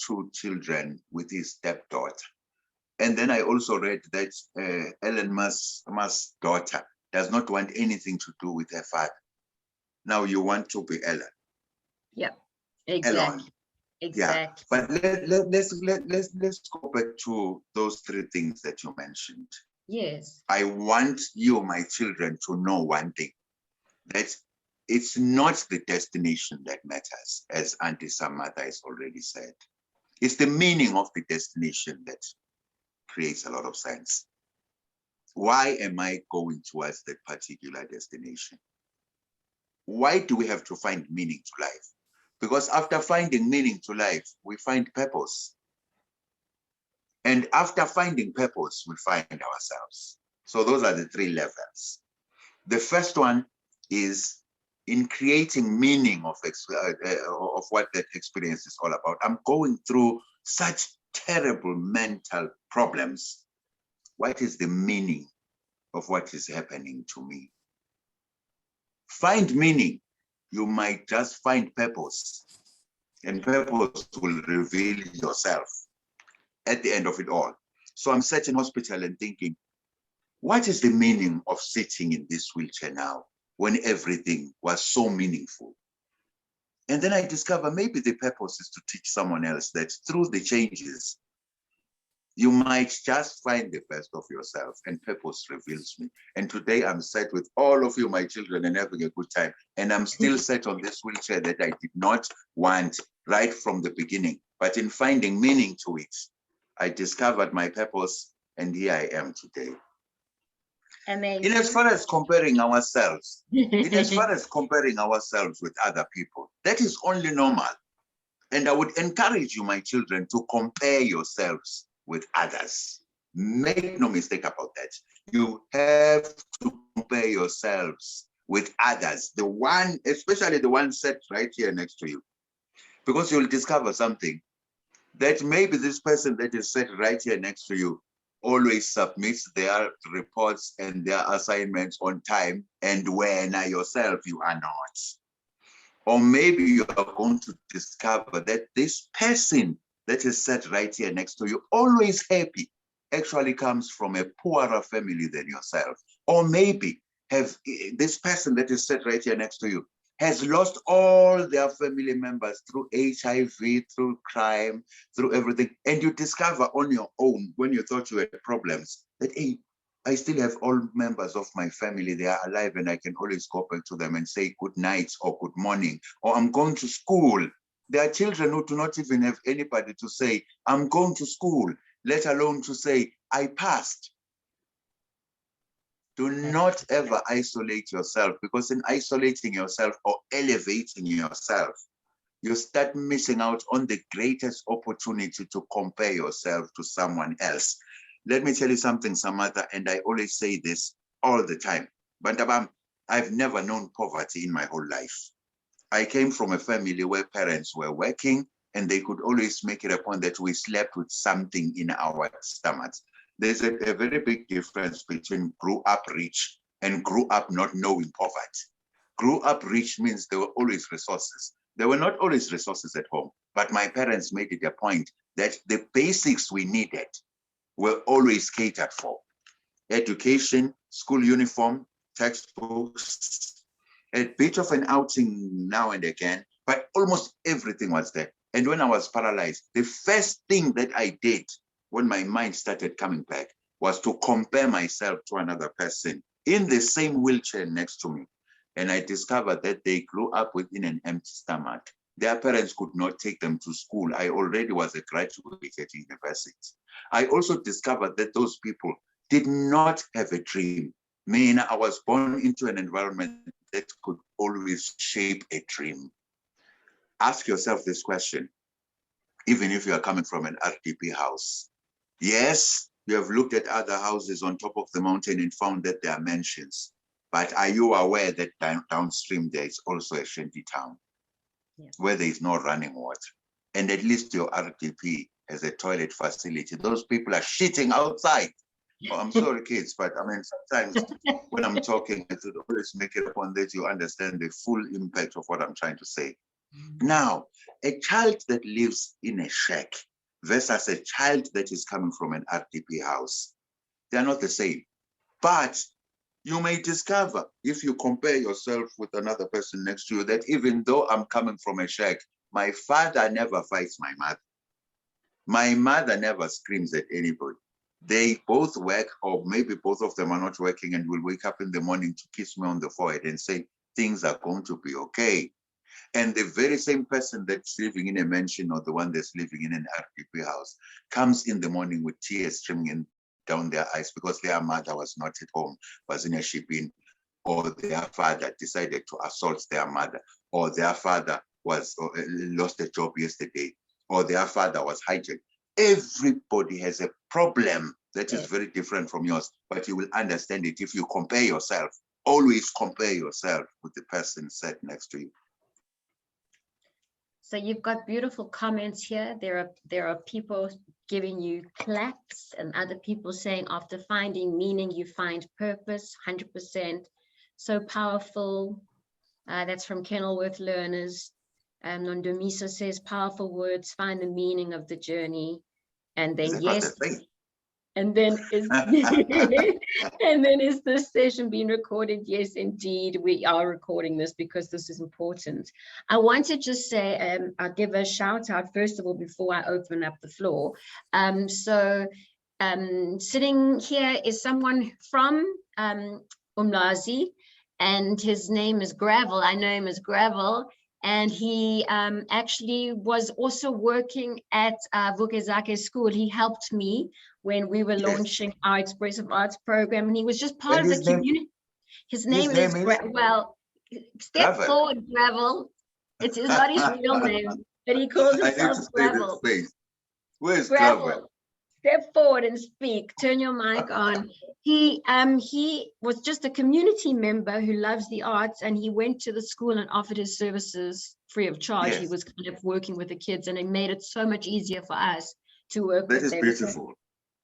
2 children with his stepdaughter. And then I also read that Elon Musk's daughter does not want anything to do with her father. Now you want to be Ellen. Yeah, exactly. Elon. Exactly. Yeah. But let's go back to those 3 things that you mentioned. Yes. I want you, my children, to know one thing, that it's not the destination that matters, as Auntie Samantha has already said. It's the meaning of the destination that creates a lot of sense. Why am I going towards that particular destination? Why do we have to find meaning to life? Because after finding meaning to life, we find purpose. And after finding purpose, we find ourselves. So those are the 3 levels. The first one is in creating meaning of what that experience is all about. I'm going through such terrible mental problems. What is the meaning of what is happening to me? Find meaning. You might just find purpose, and purpose will reveal yourself at the end of it all. So I'm sitting in hospital and thinking, what is the meaning of sitting in this wheelchair now when everything was so meaningful? And then I discover maybe the purpose is to teach someone else that through the changes, you might just find the best of yourself, and purpose reveals me. And today I'm set with all of you, my children, and having a good time. And I'm still set on this wheelchair that I did not want right from the beginning. But in finding meaning to it, I discovered my purpose, and here I am today. Amazing. In as far as comparing ourselves, with other people, that is only normal. And I would encourage you, my children, to compare yourselves with others. Make no mistake about that. You have to compare yourselves with others, especially the one set right here next to you, because you'll discover something, that maybe this person that is set right here next to you always submits their reports and their assignments on time, and when yourself you are not. Or maybe you are going to discover that this person that is set right here next to you, always happy, actually comes from a poorer family than yourself. Or maybe have this person that is sat right here next to you has lost all their family members through HIV, through crime, through everything. And you discover on your own, when you thought you had problems, that, hey, I still have all members of my family. They are alive and I can always go back to them and say good night or good morning, or I'm going to school. There are children who do not even have anybody to say, I'm going to school, let alone to say, I passed. Do not ever isolate yourself, because in isolating yourself or elevating yourself, you start missing out on the greatest opportunity to compare yourself to someone else. Let me tell you something, Samantha, and I always say this all the time. Bantabam, I've never known poverty in my whole life. I came from a family where parents were working and they could always make it a point that we slept with something in our stomachs. There's a very big difference between grew up rich and grew up not knowing poverty. Grew up rich means there were always resources. There were not always resources at home, but my parents made it a point that the basics we needed were always catered for. Education, school uniform, textbooks, a bit of an outing now and again, but almost everything was there. And when I was paralyzed, the first thing that I did when my mind started coming back was to compare myself to another person in the same wheelchair next to me. And I discovered that they grew up within an empty stomach. Their parents could not take them to school. I already was a graduate at university. I also discovered that those people did not have a dream. Meaning I was born into an environment that could always shape a dream. Ask yourself this question, even if you are coming from an RDP house. Yes, you have looked at other houses on top of the mountain and found that there are mansions. But are you aware that downstream there is also a shanty town where there is no running water? And at least your RDP has a toilet facility. Those people are shitting outside. Oh, I'm sorry, kids, but I mean, sometimes when I'm talking, I should always make it a point that you understand the full impact of what I'm trying to say. Now, a child that lives in a shack versus a child that is coming from an RDP house, they are not the same. But you may discover, if you compare yourself with another person next to you, that even though I'm coming from a shack, my father never fights my mother. My mother never screams at anybody. They both work, or maybe both of them are not working, and will wake up in the morning to kiss me on the forehead and say, things are going to be okay. And the very same person that's living in a mansion, or the one that's living in an RDP house, comes in the morning with tears streaming down their eyes because their mother was not at home, was in a shipping, or their father decided to assault their mother, or their father was lost a job yesterday, or their father was hijacked. Everybody has a problem that is very different from yours, but you will understand it if you compare yourself. Always compare yourself with the person sat next to you. So you've got beautiful comments here. There are people giving you claps, and other people saying, after finding meaning, you find purpose. 100%. So powerful. That's from Kenilworth Learners. Nondomisa says, powerful words, find the meaning of the journey. And then yes, and then is and then is this session being recorded? Yes, indeed, we are recording this because this is important. I want to just say, I'll give a shout out first of all before I open up the floor. Sitting here is someone from Umlazi, and his name is Gravel. I know him as Gravel. And he actually was also working at UKZN school. He helped me when we were launching our Expressive Arts program, and he was just part of the community. His name is step forward, Gravel. It's not his real name, but he calls himself Gravel. Where's Gravel? Step forward and speak. Turn your mic on. He was just a community member who loves the arts, and he went to the school and offered his services free of charge. He was kind of working with the kids, and it made it so much easier for us to work with them. That is beautiful.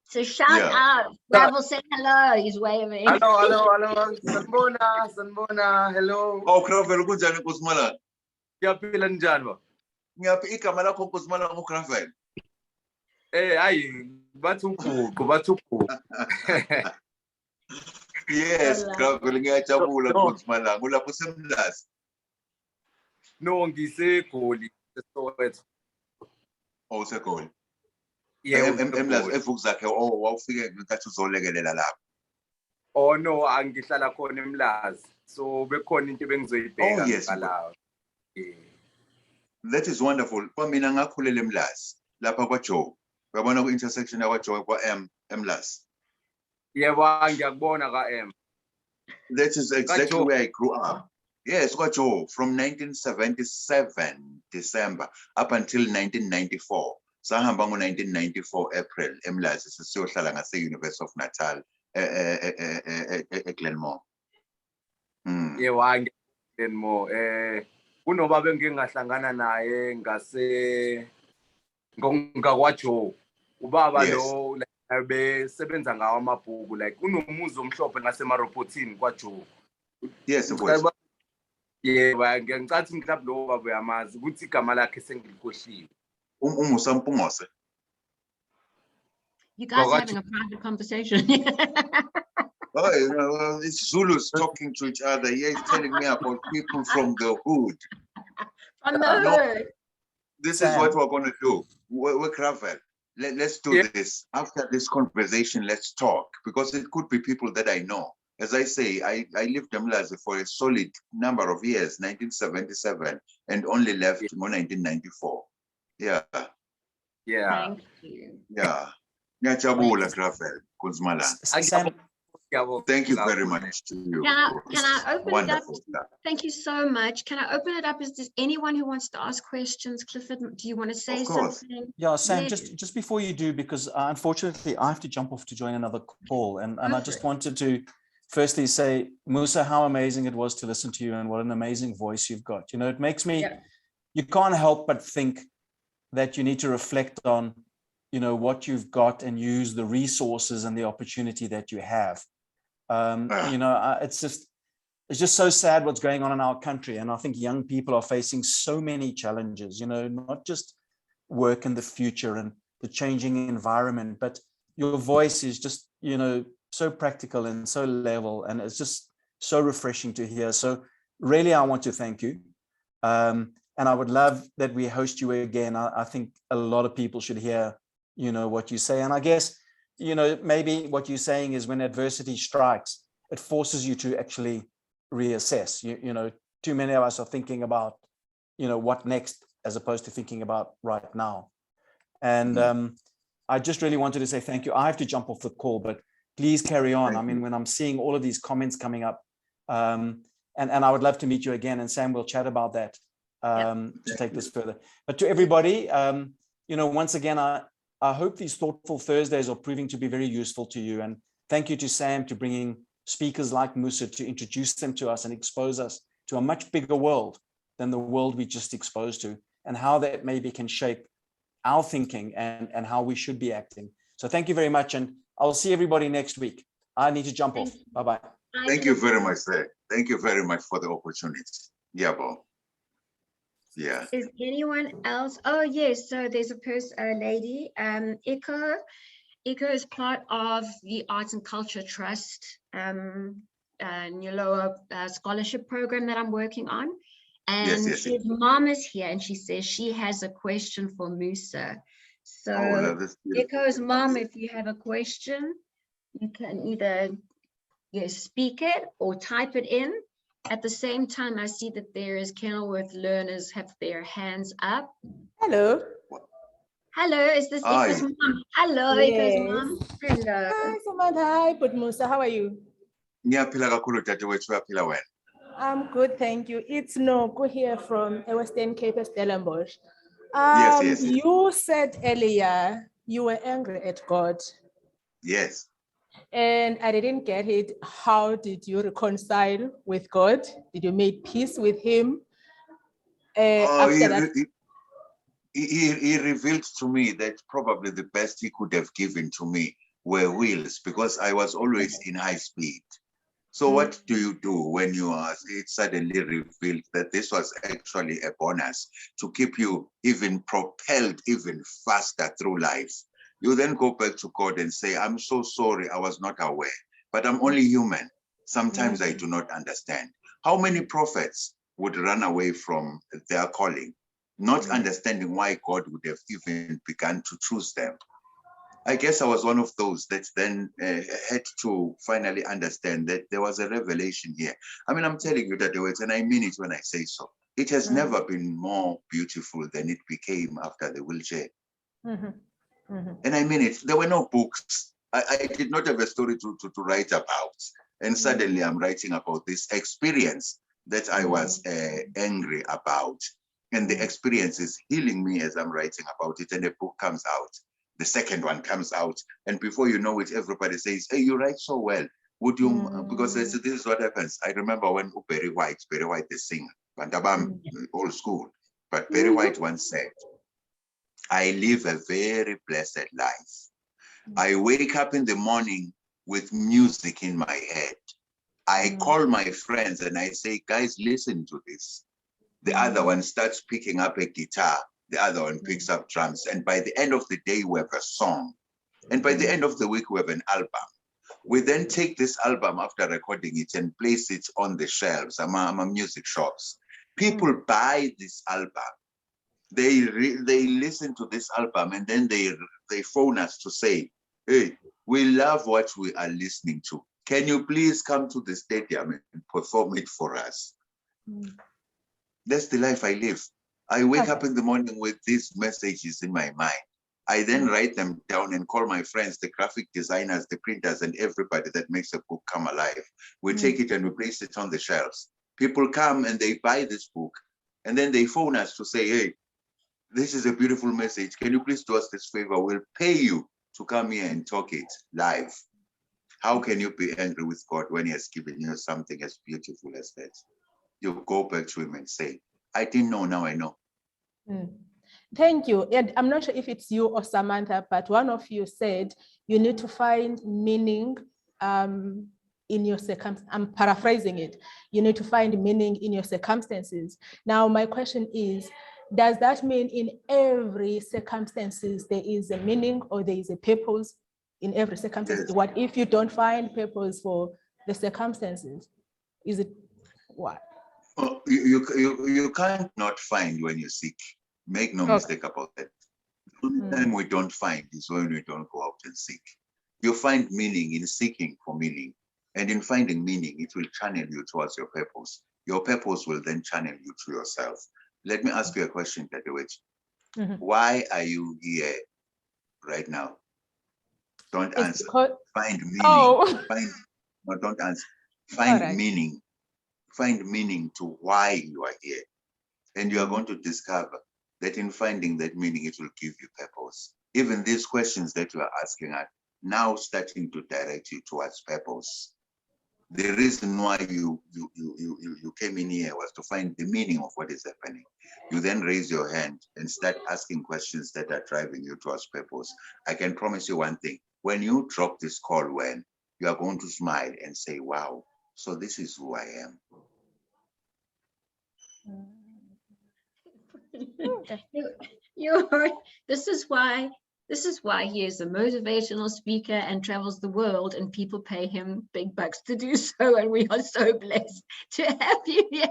So shout out. Gravel, say hello. He's waving. Hello. Sanbona, hello. Oh, Gravel, kunjani kusmala? Ngiyaphila njani ba? Ngiyaphi igama lakho kusmala nguGravel? Hayi Yes, Gravel, ngiyajabula Nkosi Malanga. Ulapho usemlazi? No, ngiseGoli, eSoweto. Oh, useGoli. Yebo, Emlazi eGoli. evuku zakhe wawufike ngenkathi uzolekelela lapho. Oh no, angihlala khona eMlazi. So bekhona into bengizoyibheka yes, ngalawo. That is wonderful. Kwamina ngakhulela eMlazi lapha kwaJoe. Uyabona ku-intersection yakwaJoe kwa-Emlazi. Yebo, ngiyakubona ka-M. That is exactly where I grew up. Yes, kwaJoe, from 1977 December up until 1994. Sahamba ngo-1994 April eMlazi sesiyohlala ngase-University of Natal eGlenmore. Yebo, Glenmore. Kunobaba engingahlangana naye ngakwaJoe. Ubaba lo besebenza ngawo amabhuku, like unomuzi omhlophe ngasemarobothini kwaJoe. Yes, of course. Yebo, ngicathi mhlawumbe lo baba uyamazi ukuthi igama lakhe sengilikhohliwe. UMusa Mpungose. You guys are having a private conversation. Oh, it's Zulus talking to each other. He's telling me about people from the hood. From the hood. This is what we're going to do. We're Gravel. Let's do this. After this conversation, let's talk, because it could be people that I know. As I say, I lived in Mlazi for a solid number of years, 1977, and only left in 1994. Yeah. Thank you. Yeah. Ngiyajabula Gravel, Nkosi Malanga. Thank you very much to you. Can I open Wonderful it up? stuff. Thank you so much. Can I open it up? Is there anyone who wants to ask questions? Clifford, do you want to say something? Yeah, Sam, just before you do, because unfortunately I have to jump off to join another call, and I just wanted to firstly say, Musa, how amazing it was to listen to you, and what an amazing voice you've got. You know, it makes me, you can't help but think that you need to reflect on, you know, what you've got and use the resources and the opportunity that you have. You know, it's just so sad what's going on in our country. And I think young people are facing so many challenges, you know, not just work in the future and the changing environment, but your voice is just, you know, so practical and so level, and it's just so refreshing to hear. So really, I want to thank you. And I would love that we host you again. I think a lot of people should hear, you know, what you say. And I guess, you know, maybe what you're saying is when adversity strikes, it forces you to actually reassess. You know, too many of us are thinking about, you know, what next, as opposed to thinking about right now. And I just really wanted to say thank you. I have to jump off the call, but please carry on. I mean, when I'm seeing all of these comments coming up, and I would love to meet you again, and Sam will chat about that to take this further. But to everybody, you know, once again, I hope these Thoughtful Thursdays are proving to be very useful to you. And thank you to Sam to bringing speakers like Musa to introduce them to us and expose us to a much bigger world than the world we just exposed to, and how that maybe can shape our thinking and how we should be acting. So thank you very much. And I'll see everybody next week. I need to jump off. Bye-bye. Thank you very much, sir. Thank you very much for the opportunity. Yeah, Bo. Yeah. Is anyone else? Oh, yes. So there's a lady, Echo. Echo is part of the Arts and Culture Trust, Nuloa scholarship program that I'm working on. And his mom is here, and she says she has a question for Musa. So Echo's mom, if you have a question, you can either speak it or type it in. At the same time, I see that there is Kenilworth learners have their hands up. Hello. Hello, is this Echo's mom? Hello, Echo's mom. Hello. Hi, Samantha. Hi, but Musa, how are you? I'm good, thank you. It's Noku here from Western Cape, Stellenbosch. Yes. You said earlier you were angry at God. Yes. And I didn't get it. How did you reconcile with God? Did you make peace with him? After that? He revealed to me that probably the best he could have given to me were wheels, because I was always in high speed. So what do you do when you are, it suddenly revealed that this was actually a bonus to keep you even propelled even faster through life? You then go back to God and say, I'm so sorry, I was not aware, but I'm only human. Sometimes I do not understand. How many prophets would run away from their calling, not understanding why God would have even begun to choose them? I guess I was one of those that then had to finally understand that there was a revelation here. I mean, I'm telling you that the words, and I mean it when I say so. It has never been more beautiful than it became after the wheelchair. And I mean it. There were no books. I did not have a story to write about. And suddenly I'm writing about this experience that I was angry about. And the experience is healing me as I'm writing about it. And the book comes out. The second one comes out. And before you know it, everybody says, hey, you write so well. Would you, because this is what happens. I remember when Barry White, the singer, Bandabam, old school. But Barry White once said, I live a very blessed life. I wake up in the morning with music in my head. I call my friends and I say, guys, listen to this. The other one starts picking up a guitar. The other one picks up drums. And by the end of the day, we have a song. And by the end of the week, we have an album. We then take this album after recording it and place it on the shelves, among music shops. People buy this album. They listen to this album and then they phone us to say, hey, we love what we are listening to. Can you please come to the stadium and perform it for us? That's the life I live. I wake up in the morning with these messages in my mind. I then write them down and call my friends, the graphic designers, the printers, and everybody that makes a book come alive. We take it and we place it on the shelves. People come and they buy this book and then they phone us to say, hey, this is a beautiful message. Can you please do us this favor? We'll pay you to come here and talk it live. How can you be angry with God when he has given you something as beautiful as that? You go back to him and say, I didn't know, now I know. Thank you. And I'm not sure if it's you or Samantha, but one of you said you need to find meaning in your circumstances. I'm paraphrasing it. You need to find meaning in your circumstances. Now, my question is, does that mean in every circumstances there is a meaning or there is a purpose in every circumstance? Yes. What if you don't find purpose for the circumstances? Is it what? Oh, you can't not find when you seek. Make no mistake about that. The only time we don't find is when we don't go out and seek. You find meaning in seeking for meaning. And in finding meaning, it will channel you towards your purpose. Your purpose will then channel you to yourself. Let me ask you a question, Tadewich. Why are you here right now? Don't answer. Find meaning. Oh. No, don't answer. Find meaning. Find meaning to why you are here. And you are going to discover that in finding that meaning, it will give you purpose. Even these questions that you are asking are now starting to direct you towards purpose. The reason why you came in here was to find the meaning of what is happening. You then raise your hand and start asking questions that are driving you towards purpose. I can promise you one thing. When you drop this call, you are going to smile and say, wow, so this is who I am. This is why he is a motivational speaker and travels the world, and people pay him big bucks to do so, and we are so blessed to have you here.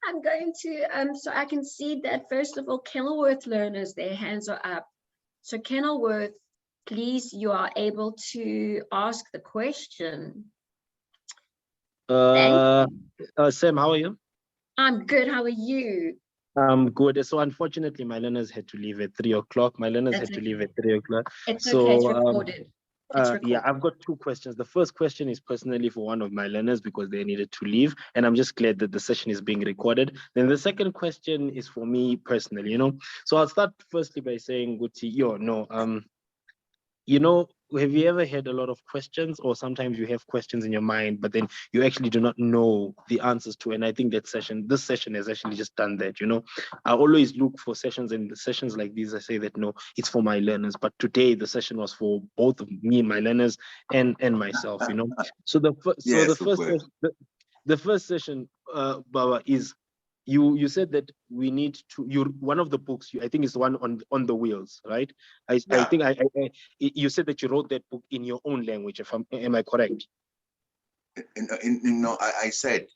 I'm going to so I can see that first of all, Kenilworth learners, their hands are up. So Kenilworth, please, you are able to ask the question. Sam, how are you? I'm good. How are you? I'm good. So unfortunately, my learners had to leave at 3 o'clock. It's so, okay. It's recorded. Yeah, I've got two questions. The first question is personally for one of my learners because they needed to leave, and I'm just glad that the session is being recorded. Then the second question is for me personally, So I'll start firstly by saying, Guti, have you ever had a lot of questions, or sometimes you have questions in your mind, but then you actually do not know the answers to? And I think this session has actually just done that. I always look for sessions, and the sessions like these, I say that no, it's for my learners. But today the session was for both of me and my learners and myself. So the first session, Baba, is you said that we need to, one of the books, I think is the one on the wheels, right? I think you said that you wrote that book in your own language, am I correct? No, I said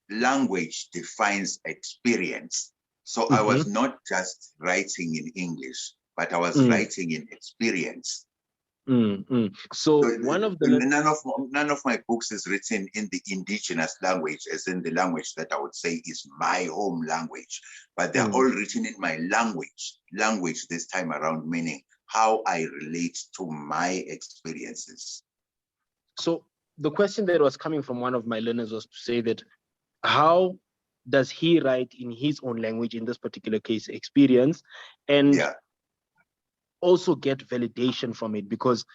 language defines experience. So I was not just writing in English, but I was writing in experience. So one of the none of my books is written in the indigenous language, as in the language that I would say is my home language, but they're all written in my language this time around, meaning how I relate to my experiences. So the question that was coming from one of my learners was to say that how does he write in his own language, in this particular case, experience, and also get validation from it? Because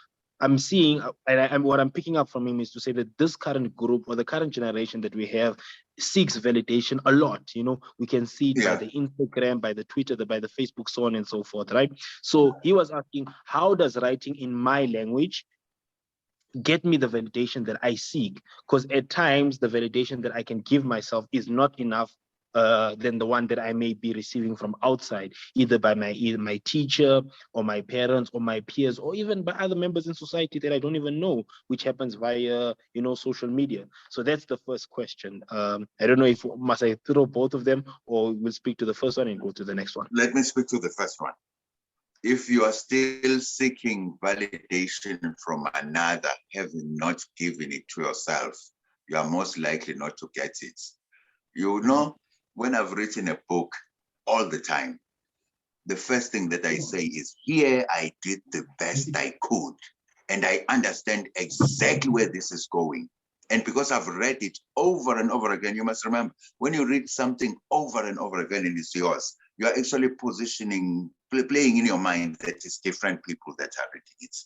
I'm seeing, and what I'm picking up from him is to say that this current group, or the current generation that we have, seeks validation a lot. You know, we can see it by the Instagram, by the Twitter, by the Facebook, so on and so forth, right? So he was asking, how does writing in my language get me the validation that I seek? Because at times the validation that I can give myself is not enough than the one that I may be receiving from outside, either by my teacher or my parents or my peers, or even by other members in society that I don't even know, which happens via, you know, social media. So that's the first question. I don't know if must I throw both of them, or we'll speak to the first one and go to the next one. Let me speak to the first one. If you are still seeking validation from another, having not given it to yourself, you are most likely not to get it. You know, when I've written a book all the time, the first thing that I say is, here I did the best I could, and I understand exactly where this is going. And because I've read it over and over again, you must remember, when you read something over and over again and it's yours, you are actually positioning, playing in your mind that it's different people that are reading it.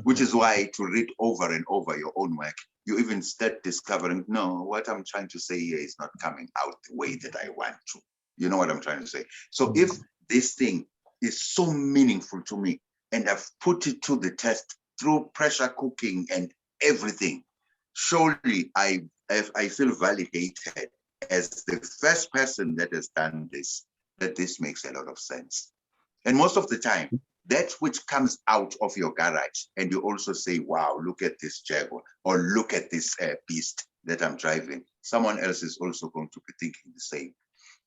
Which is why to read over and over your own work, you even start discovering, no, what I'm trying to say here is not coming out the way that I want to. You know what I'm trying to say? So if this thing is so meaningful to me, and I've put it to the test through pressure cooking and everything, surely I feel validated as the first person that has done this, that this makes a lot of sense. And most of the time, that which comes out of your garage, and you also say, wow, look at this Jaguar, or look at this beast that I'm driving, someone else is also going to be thinking the same.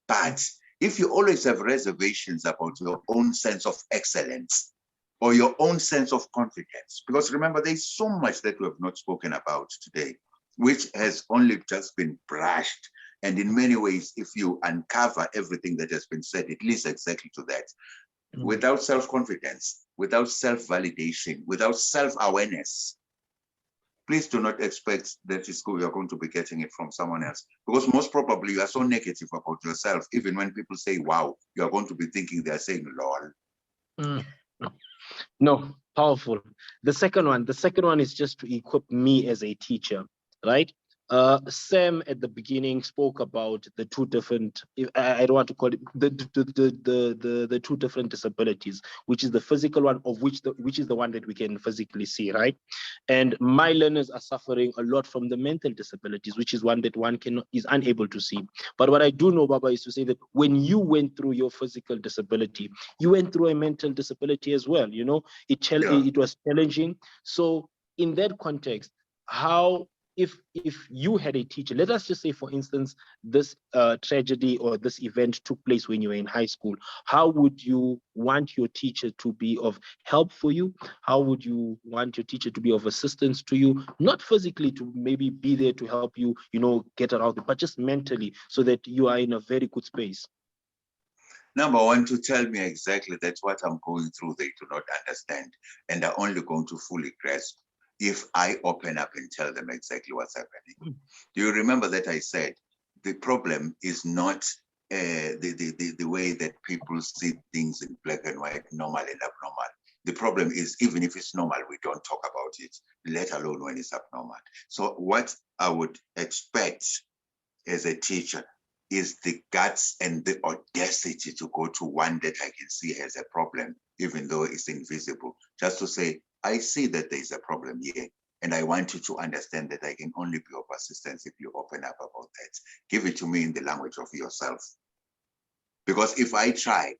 But if you always have reservations about your own sense of excellence or your own sense of confidence, because remember, there's so much that we have not spoken about today, which has only just been brushed. And in many ways, if you uncover everything that has been said, it leads exactly to that. Without self-confidence, without self-validation, without self-awareness, please do not expect that you're going to be getting it from someone else. Because most probably you are so negative about yourself, even when people say, wow, you are going to be thinking they're saying, lol. No, powerful. The second one is just to equip me as a teacher, right? Sam at the beginning spoke about the two different, I don't want to call it the two different disabilities, which is the physical one, of which is the one that we can physically see, right? And my learners are suffering a lot from the mental disabilities, which is one that is unable to see. But what I do know, Baba, is to say that when you went through your physical disability, you went through a mental disability as well. You know, it was challenging. So in that context, how, if you had a teacher, let us just say, for instance, this tragedy or this event took place when you were in high school, how would you want your teacher to be of help for you? How would you want your teacher to be of assistance to you? Not physically to maybe be there to help you, you know, get around it, but just mentally, so that you are in a very good space. Number one, to tell me exactly that what I'm going through, they do not understand, and are only going to fully grasp if I open up and tell them exactly what's happening. Do you remember that I said the problem is not the way that people see things in black and white, normal and abnormal. The problem is, even if it's normal, we don't talk about it, let alone when it's abnormal. So what I would expect as a teacher is the guts and the audacity to go to one that I can see has a problem, even though it's invisible, just to say, I see that there's a problem here. And I want you to understand that I can only be of assistance if you open up about that. Give it to me in the language of yourself. Because if I try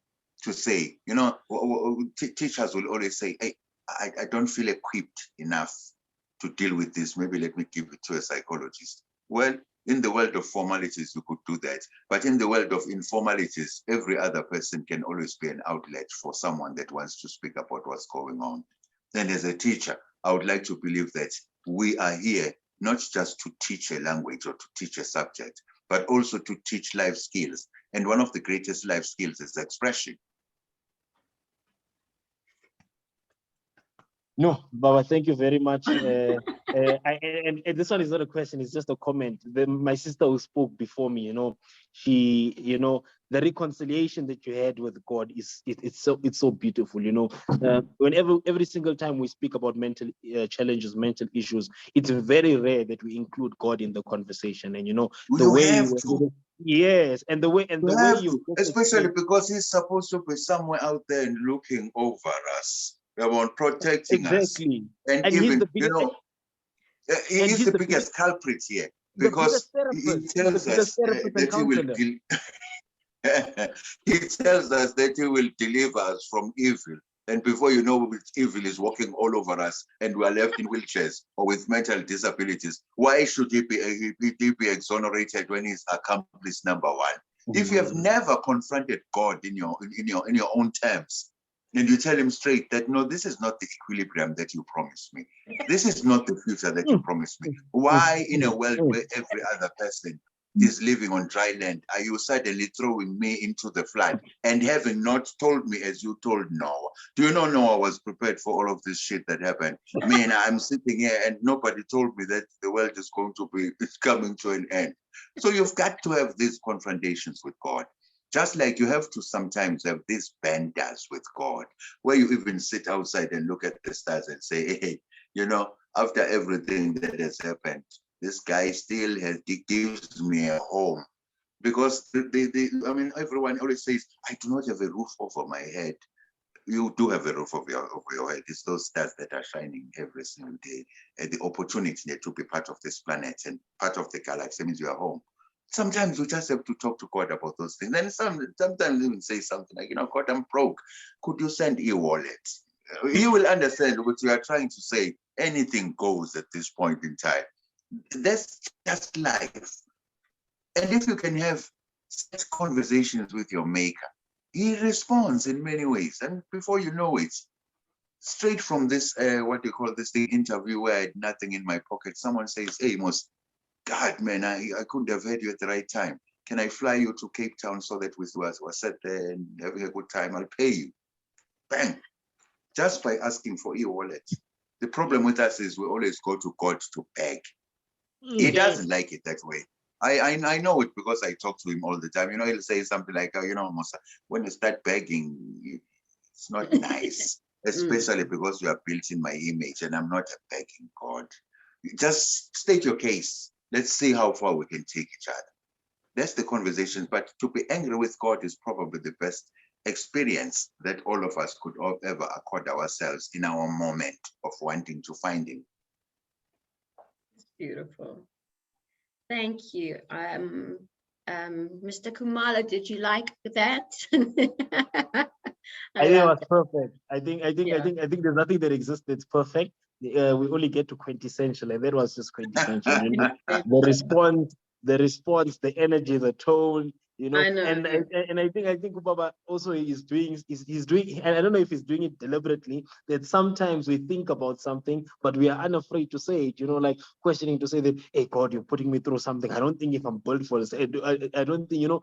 to say, you know, teachers will always say, hey, I don't feel equipped enough to deal with this. Maybe let me give it to a psychologist. Well, in the world of formalities, you could do that. But in the world of informalities, every other person can always be an outlet for someone that wants to speak about what's going on. And as a teacher, I would like to believe that we are here not just to teach a language or to teach a subject, but also to teach life skills. And one of the greatest life skills is expression. No, Baba, thank you very much. And this one is not a question, it's just a comment. My sister who spoke before me, you know, she, you know, the reconciliation that you had with God it's so beautiful, you know. Whenever every single time we speak about mental challenges, mental issues, it's very rare that we include God in the conversation. And you know, the way yes, and the way you especially because he's supposed to be somewhere out there and looking over us, about protecting us. And even, he's the biggest, you know, he's the biggest culprit here, because he tells us that he will he tells us that he will deliver us from evil. And before you know it, evil is walking all over us and we are left in wheelchairs or with mental disabilities. Why should he be exonerated when he's accomplice number one? If you have never confronted God in your own terms, and you tell him straight that, no, this is not the equilibrium that you promised me. This is not the future that you promised me. Why, in a world where every other person is living on dry land, are you suddenly throwing me into the flood and having not told me as you told Noah? Do you know Noah was prepared for all of this shit that happened? I mean, I'm sitting here and nobody told me that the world is it's coming to an end. So you've got to have these confrontations with God. Just like you have to sometimes have these benders with God, where you even sit outside and look at the stars and say, hey, you know, after everything that has happened, this guy still gives me a home. Because I mean, everyone always says, I do not have a roof over my head. You do have a roof over your head. It's those stars that are shining every single day. And the opportunity to be part of this planet and part of the galaxy means you are home. Sometimes you just have to talk to God about those things. And sometimes even say something like, you know, God, I'm broke. Could you send e-wallet? He will understand what you are trying to say. Anything goes at this point in time. That's just life. And if you can have such conversations with your maker, he responds in many ways. And before you know it, straight from this, what do you call this thing, interview where I had nothing in my pocket, someone says, hey, God, man, I couldn't have had you at the right time. Can I fly you to Cape Town so that we were set there and having a good time? I'll pay you. Bang. Just by asking for e-wallet. The problem with us is we always go to God to beg. He doesn't like it that way. I know it because I talk to him all the time. You know, he'll say something like, you know, Musa, when you start begging, it's not nice, especially because you are built in my image and I'm not a begging God. Just state your case. Let's see how far we can take each other. That's the conversation. But to be angry with God is probably the best experience that all of us could ever accord ourselves in our moment of wanting to find him. Beautiful. Thank you. Mr. Kumala, did you like that? I think it was perfect. I think there's nothing that exists that's perfect. We only get to quintessential, and that was just quintessential. You know? the response, the energy, the tone, you know. And I think Baba also he's doing, and I don't know if he's doing it deliberately, that sometimes we think about something, but we are unafraid to say it, you know, like questioning to say that, hey, God, you're putting me through something. I don't think if I'm built for this. I don't think, you know,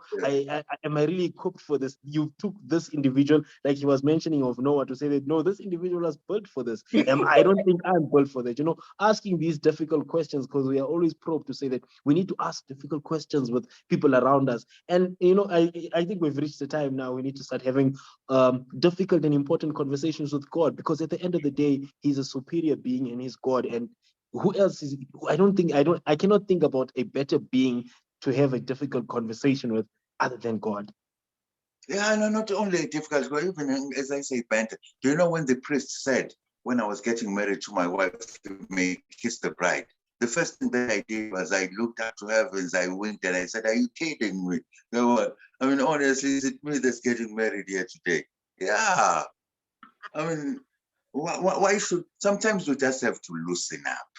am I really equipped for this? You took this individual, like he was mentioning of Noah, to say that, no, this individual was built for this. I don't think I'm built for that, you know, asking these difficult questions, because we are always probed to say that we need to ask difficult questions with people around us. And, you know, I think we've reached the time now we need to start having difficult and important conversations with God, because at the end of the day, he's a superior being and he's God. And who else is, I cannot think about a better being to have a difficult conversation with other than God. Yeah, no, not only difficult, but even as I say, banter. Do you know when the priest said, when I was getting married to my wife, may kiss the bride. The first thing that I did was I looked up to heavens, I winked, and I said, "Are you kidding me? You know what? I mean, honestly, is it me that's getting married here today?" Yeah. I mean, why should, sometimes we just have to loosen up.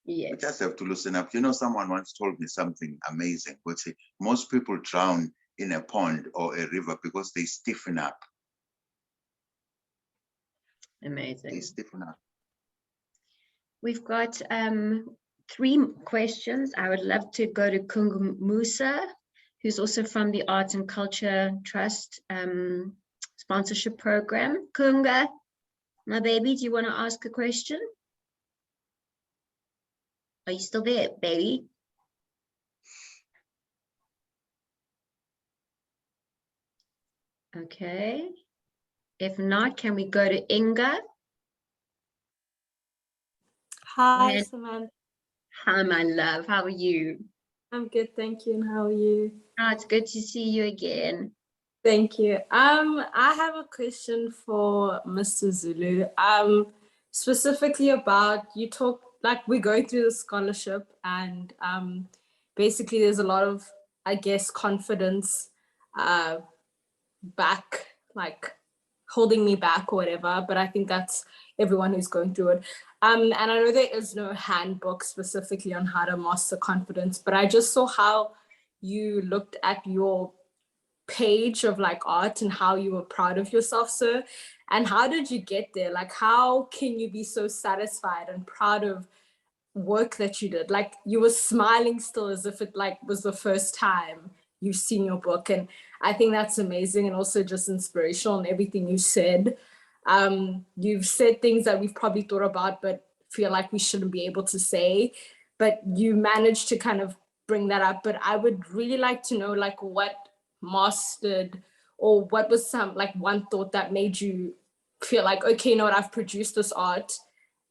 Yes. We just have to loosen up. You know, someone once told me something amazing, which is most people drown in a pond or a river because they stiffen up. Amazing. They stiffen up. We've got 3 questions. I would love to go to Kungu MUSA, who's also from the Arts and Culture Trust sponsorship program. Kunga, my baby, do you want to ask a question? Are you still there, baby? Okay. If not, can we go to Inga? Hi, And- Samantha. Hi, my love. How are you? I'm good, thank you. And how are you? Oh, it's good to see you again. Thank you. I have a question for Mr. Zulu. Specifically about, you talk, like, we go through the scholarship and basically there's a lot of, I guess, confidence back, like holding me back or whatever, but I think that's everyone who's going through it. And I know there is no handbook specifically on how to master confidence, but I just saw how you looked at your page of like art and how you were proud of yourself, sir. And how did you get there? Like, how can you be so satisfied and proud of work that you did? Like, you were smiling still as if it like was the first time you've seen your book. And I think that's amazing and also just inspirational in everything you said. You've said things that we've probably thought about but feel like we shouldn't be able to say, but you managed to kind of bring that up. But I would really like to know, like, what mastered, or what was some, like, one thought that made you feel like, okay, you know what, I've produced this art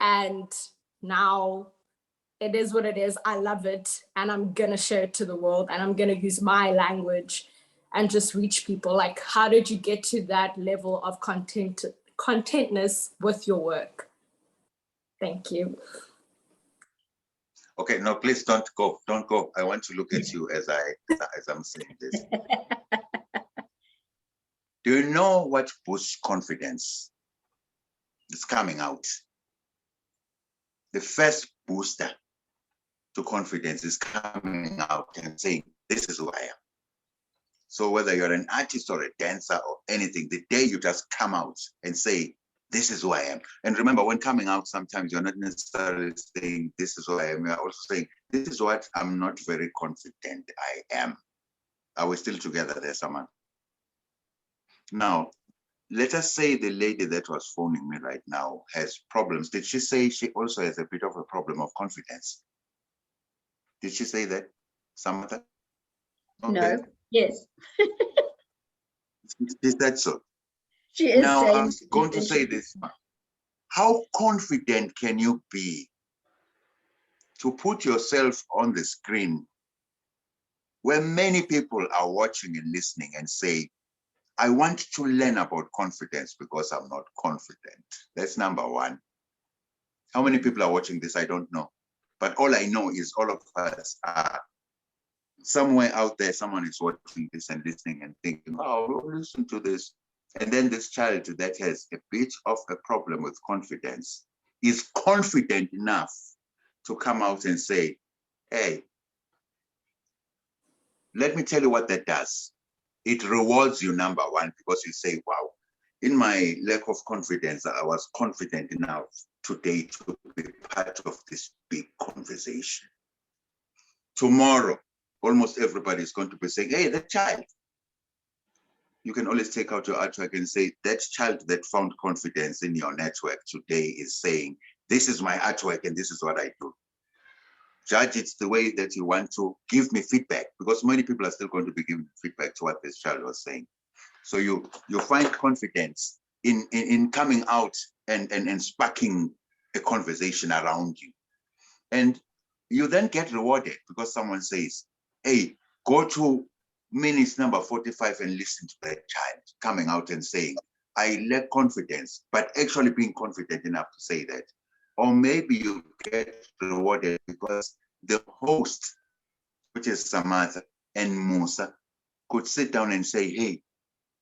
and now it is what it is. I love it and I'm gonna share it to the world and I'm gonna use my language and just reach people. Like, how did you get to that level of contentness with your work? Thank you. Okay, no, please don't go. Don't go. I want to look at you as I'm saying this. Do you know what boosts confidence? It's coming out. The first booster to confidence is coming out and saying, "This is who I am." So whether you're an artist or a dancer or anything, the day you just come out and say, "This is who I am." And remember, when coming out, sometimes you're not necessarily saying, "This is who I am." You're also saying, "This is what I'm not very confident I am." Are we still together there, someone? Now, let us say the lady that was phoning me right now has problems. Did she say she also has a bit of a problem of confidence? Did she say that, Samantha? Okay. No. Yes. Is that so? She is Now, saying. I'm going to say this. How confident can you be to put yourself on the screen where many people are watching and listening and say, "I want to learn about confidence because I'm not confident"? That's number one. How many people are watching this? I don't know. But all I know is all of us are somewhere out there. Someone is watching this and listening and thinking, "Oh, listen to this." And then this child that has a bit of a problem with confidence is confident enough to come out and say, "Hey, let me tell you what that does." It rewards you, number one, because you say, "Wow, in my lack of confidence, I was confident enough today to be part of this big conversation." Tomorrow, almost everybody is going to be saying, "Hey, that child." You can always take out your artwork and say, "That child that found confidence in your network today is saying, this is my artwork and this is what I do." Judge it the way that you want to. Give me feedback, because many people are still going to be giving feedback to what this child was saying. So you find confidence in coming out and sparking a conversation around you. And you then get rewarded because someone says, "Hey, go to minute number 45 and listen to that child coming out and saying, I lack confidence, but actually being confident enough to say that. Or maybe you get rewarded because the host, which is Samantha and Musa, could sit down and say, hey,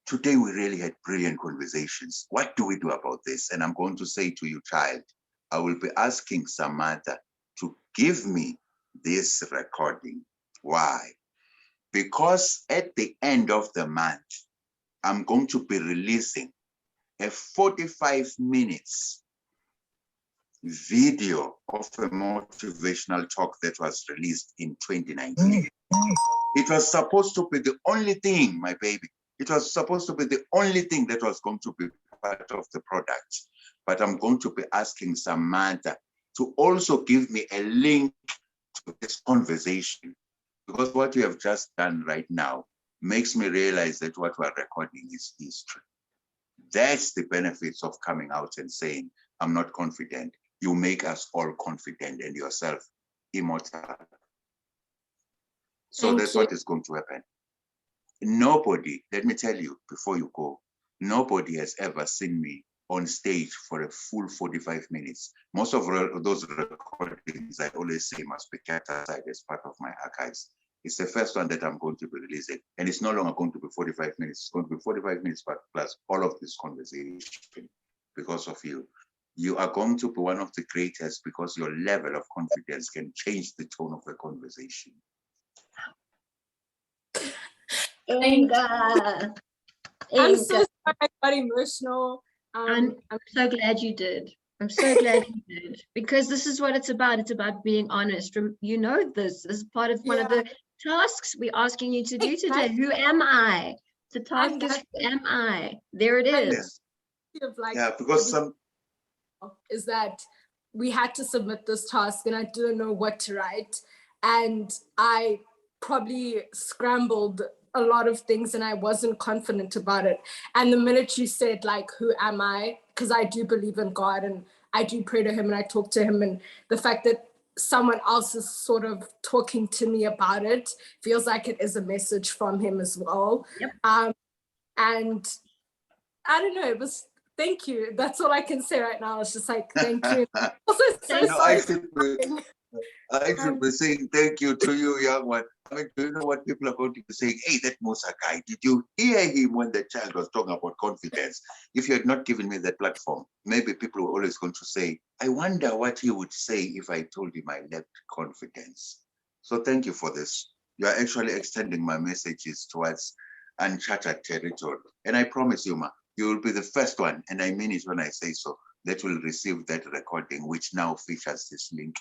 today we really had brilliant conversations. What do we do about this? And I'm going to say to you, child, I will be asking Samantha to give me this recording. Why? Because at the end of the month, I'm going to be releasing a 45 minutes video of a motivational talk that was released in 2019. It was supposed to be the only thing, my baby. It was supposed to be the only thing that was going to be part of the product. But I'm going to be asking Samantha to also give me a link to this conversation, because what you have just done right now makes me realize that what we're recording is history. That's the benefits of coming out and saying, I'm not confident. You make us all confident and yourself immortal. So that's what is going to happen. Nobody, let me tell you before you go, nobody has ever seen me on stage for a full 45 minutes. Most of those recordings, I always say, must be kept aside as part of my archives. It's the first one that I'm going to be releasing. And it's no longer going to be 45 minutes. It's going to be 45 minutes plus all of this conversation because of you. You are going to be one of the greatest because your level of confidence can change the tone of the conversation. Inga. I'm so sorry I got emotional. I'm so glad you did. I'm so glad you did, because this is what it's about. It's about being honest. You know this. This is part of one of the tasks we're asking you to do today. Who am I? The task is, who am I? There it is. Yeah, because some is that we had to submit this task and I didn't know what to write. And I probably scrambled a lot of things and I wasn't confident about it. And the minute you said, like, who am I? Because I do believe in God and I do pray to him and I talk to him, and the fact that someone else is sort of talking to me about it feels like it is a message from him as well. Yep. And I don't know, it was, thank you. That's all I can say right now. It's just like, thank you. Also, so sorry. I should be saying thank you to you, young one. I mean, do you know what people are going to be saying? Hey, that Musa guy, did you hear him when the child was talking about confidence? If you had not given me that platform, maybe people were always going to say, I wonder what he would say if I told him I lacked confidence. So thank you for this. You are actually extending my messages towards uncharted territory. And I promise you, Ma, you will be the first one, and I mean it when I say so, that will receive that recording, which now features this link.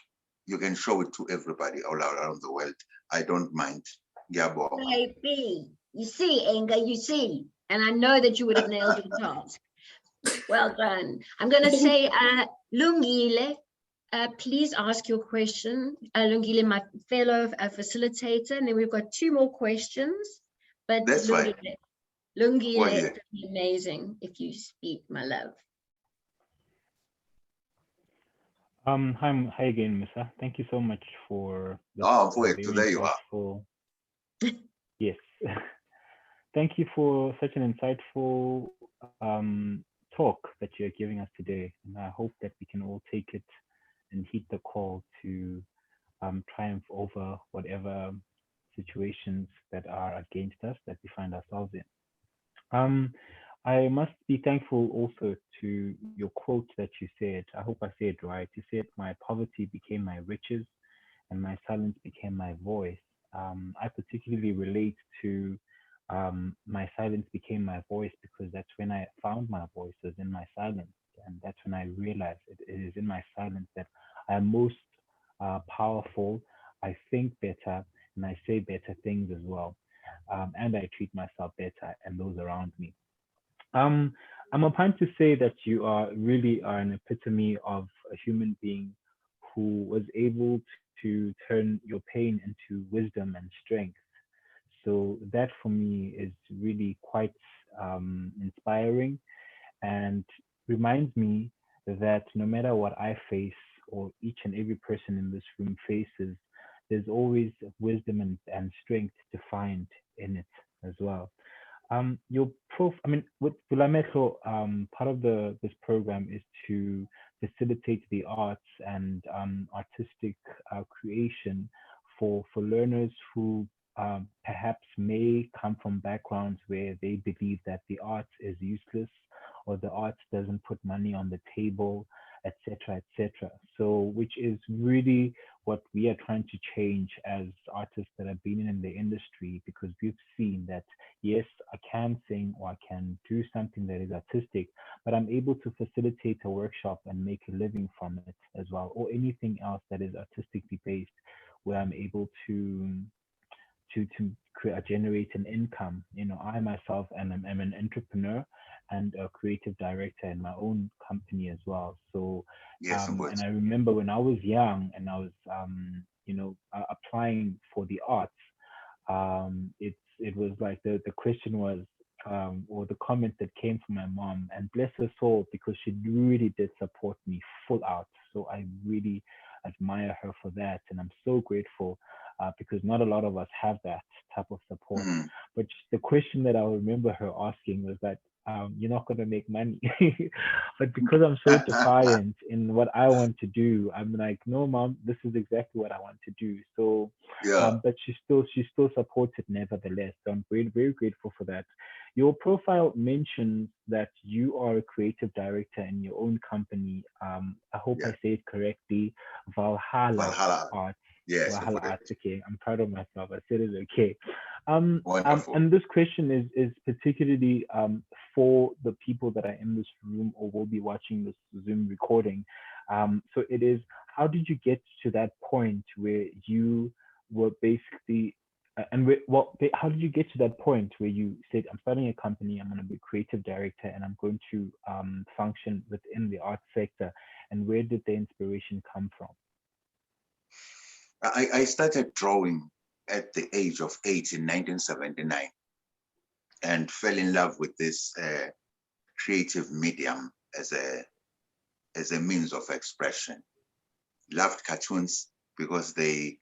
You can show it to everybody all around the world. I don't mind. Maybe. You see, Inga, you see. And I know that you would have nailed your task. Well done. I'm going to say, Lungile, please ask your question. Lungile, my fellow facilitator, and then we've got 2 more questions. But that's Lungile, right. Lungile, it would be amazing if you speak, my love. Hi again, Musa. Thank you so much for this. There you are. Yes. Thank you for such an insightful talk that you're giving us today. And I hope that we can all take it and heed the call to triumph over whatever situations that are against us that we find ourselves in. I must be thankful also to your quote that you said. I hope I said it right. You said, my poverty became my riches and my silence became my voice. I particularly relate to my silence became my voice, because that's when I found my voice, was in my silence. And that's when I realized it is in my silence that I am most powerful. I think better and I say better things as well. And I treat myself better and those around me. I'm inclined to say that you are really an epitome of a human being who was able to turn your pain into wisdom and strength. So that for me is really quite inspiring and reminds me that no matter what I face or each and every person in this room faces, there's always wisdom and strength to find in it as well. Your I mean, with Bulametlo, part of this program is to facilitate the arts and artistic creation for learners who perhaps may come from backgrounds where they believe that the arts is useless or the arts doesn't put money on the table, etc., etc. So, which is really what we are trying to change as artists that have been in the industry, because we've seen that yes, I can sing or I can do something that is artistic, but I'm able to facilitate a workshop and make a living from it as well, or anything else that is artistically based, where I'm able to generate an income. You know, I myself am an entrepreneur and a creative director in my own company as well. So, Yes, and I remember when I was young and I was, applying for the arts, it was like the question was, or the comment that came from my mom, and bless her soul, because she really did support me full out. So I really admire her for that, and I'm so grateful because not a lot of us have that type of support. But the question that I remember her asking was that, you're not going to make money. But because I'm so defiant in what I want to do, I'm like, no, mom, this is exactly what I want to do. So, but she still supports it nevertheless. So I'm very, very grateful for that. Your profile mentions that you are a creative director in your own company. I hope I say it correctly. Valhalla Arts. Yes, Valhalla Arts. Okay, I'm proud of myself. I said it okay. Wonderful. And this question is particularly for the people that are in this room or will be watching this Zoom recording. So it is, how did you get to that point where you were basically, how did you get to that point where you said, I'm starting a company, I'm going to be creative director, and I'm going to function within the arts sector? And where did the inspiration come from? I started drawing at the age of 8 in 1979 and fell in love with this creative medium as a means of expression. Loved cartoons because they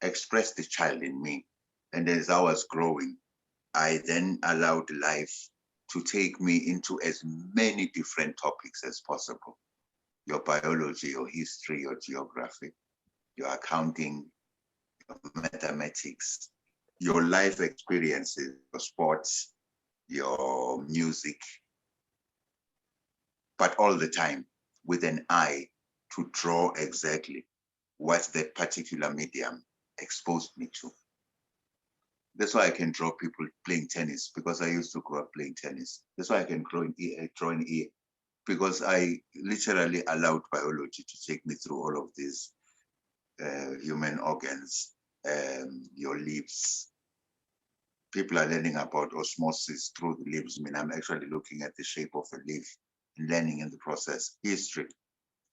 expressed the child in me. And as I was growing, I then allowed life to take me into as many different topics as possible. Your biology, your history, your geography, your accounting, your mathematics, your life experiences, your sports, your music, but all the time with an eye to draw exactly what that particular medium exposed me to. That's why I can draw people playing tennis, because I used to grow up playing tennis. That's why I can draw in ear, because I literally allowed biology to take me through all of these human organs, your lips. People are learning about osmosis through the lips. I mean, I'm actually looking at the shape of a leaf and learning in the process. History,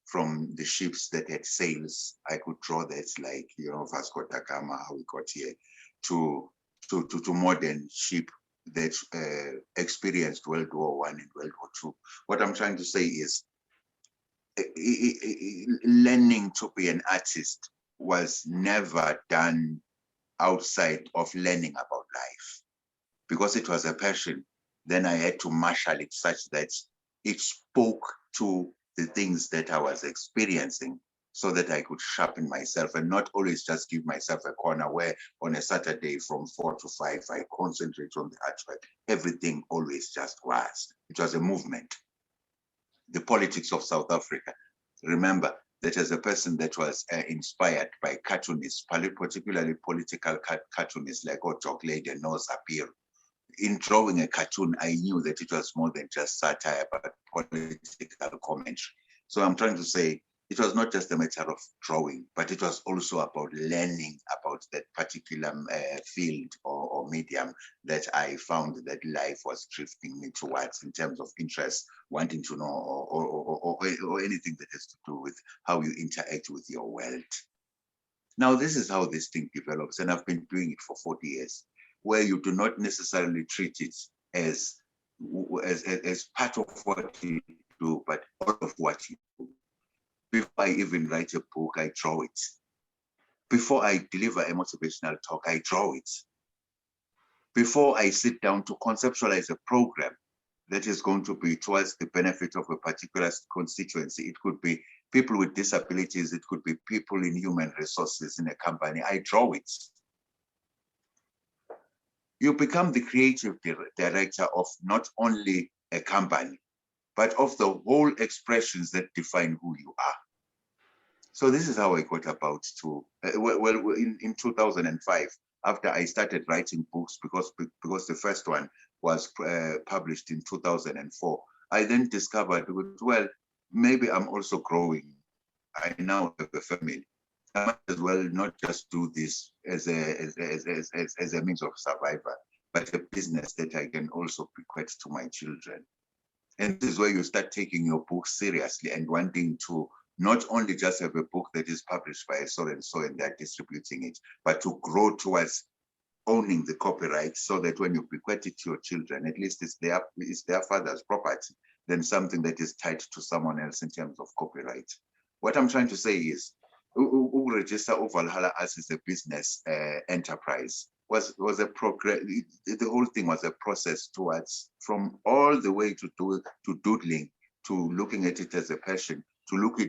from the ships that had sails, I could draw that, like, Vasco da Gama, how we got here, to modern ship that experienced World War I and World War II. What I'm trying to say is, learning to be an artist was never done outside of learning about life. Because it was a passion, then I had to marshal it such that it spoke to the things that I was experiencing, so that I could sharpen myself and not always just give myself a corner where on a Saturday from 4 to 5, I concentrate on the artwork. Everything always just was. It was a movement. The politics of South Africa. Remember that as a person that was inspired by cartoonists, particularly political cartoonists like Jock Lady and Noah Sapir. In drawing a cartoon, I knew that it was more than just satire, but political commentary. So I'm trying to say, it was not just a matter of drawing, but it was also about learning about that particular field or medium that I found that life was drifting me towards in terms of interest, wanting to know, or anything that has to do with how you interact with your world. Now, this is how this thing develops, and I've been doing it for 40 years, where you do not necessarily treat it as part of what you do, but all of what you do. Before I even write a book, I draw it. Before I deliver a motivational talk, I draw it. before I sit down to conceptualize a program that is going to be towards the benefit of a particular constituency. It could be people with disabilities, it could be people in human resources in a company. I draw it. You become the creative director of not only a company, but of the whole expressions that define who you are. So this is how I got about to, in 2005, after I started writing books, because the first one was published in 2004, I then discovered, well, maybe I'm also growing. I now have a family. I might as well not just do this as a means of survival, but a business that I can also bequeath to my children. And this is where you start taking your book seriously and wanting to not only just have a book that is published by so and so and they're distributing it, but to grow towards owning the copyright, so that when you bequeath it to your children, at least it's their father's property than something that is tied to someone else in terms of copyright. What I'm trying to say is, register Valhalla as a business enterprise was a progress. The whole thing was a process towards, from all the way to doodling, to looking at it as a passion, to looking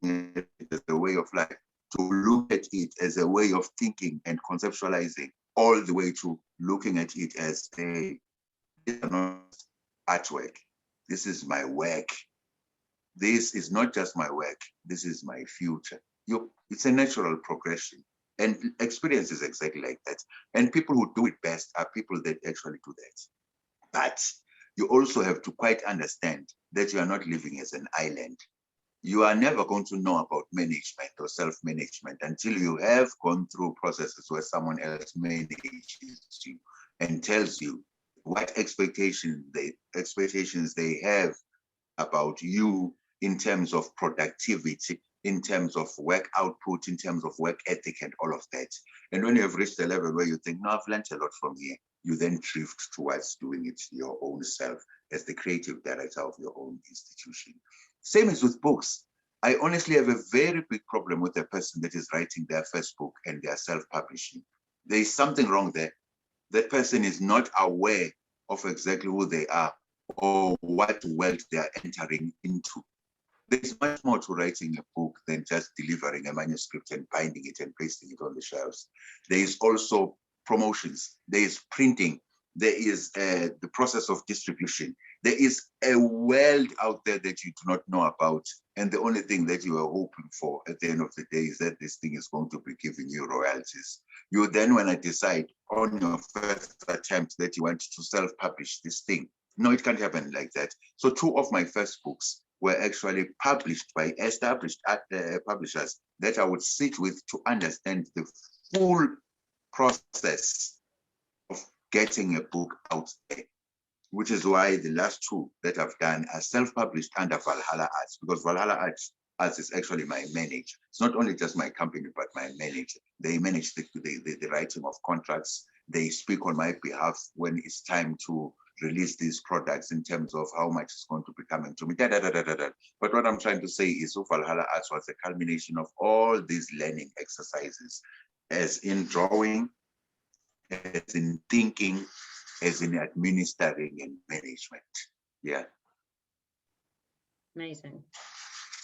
at it as a way of life, to look at it as a way of thinking and conceptualizing, all the way to looking at it as a artwork. This is my work. This is not just my work. This is my future. It's a natural progression. And experience is exactly like that. And people who do it best are people that actually do that. But you also have to quite understand that you are not living as an island. You are never going to know about management or self-management until you have gone through processes where someone else manages you and tells you what expectations they have about you in terms of productivity, in terms of work output, in terms of work ethic and all of that. And when you have reached a level where you think, no, I've learned a lot from here, you then drift towards doing it your own self as the creative director of your own institution. Same as with books. I honestly have a very big problem with a person that is writing their first book and they are self-publishing. There is something wrong there. That person is not aware of exactly who they are or what world they are entering into. There's much more to writing a book than just delivering a manuscript and binding it and pasting it on the shelves. There is also promotions, there is printing, there is the process of distribution. There is a world out there that you do not know about. And the only thing that you are hoping for at the end of the day is that this thing is going to be giving you royalties. You then want to decide on your first attempt that you want to self-publish this thing. No, it can't happen like that. So 2 of my first books were actually published by established publishers that I would sit with to understand the full process of getting a book out there, which is why the last 2 that I've done are self-published under Valhalla Arts, because Valhalla Arts is actually my manager. It's not only just my company, but my manager. They manage the writing of contracts. They speak on my behalf when it's time to release these products in terms of how much is going to be coming to me. But what I'm trying to say is Valhalla Arts was a culmination of all these learning exercises, as in drawing, as in thinking, as in administering and management. Yeah. Amazing.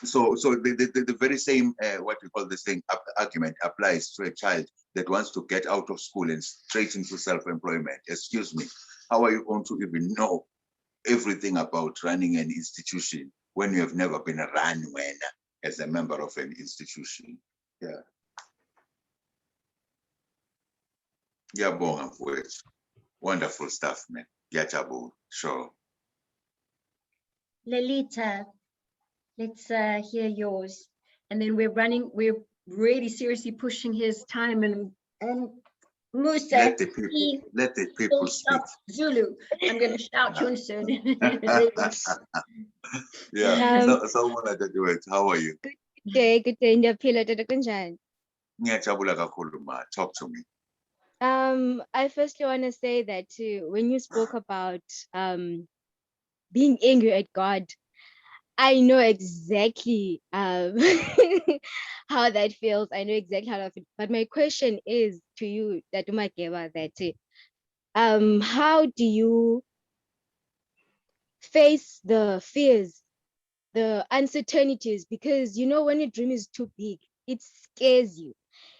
So the very same, what we call the same argument applies to a child that wants to get out of school and straight into self-employment. Excuse me, how are you going to even know everything about running an institution when you have never been run as a member of an institution? Yeah. Yeah, wonderful stuff, man. Yachabu, sure. Lelita, let's hear yours. And then we're really seriously pushing his time, and Musa, let the people speak. Zulu, I'm going to shout you soon. Yeah, so what to do it. How are you? Good day. Talk to me. I firstly want to say that when you spoke about being angry at God, I know exactly how that feels. I know exactly how that feels. But my question is to you, Datuma Geba, that how do you face the fears, the uncertainties? Because you know, when a dream is too big, it scares you.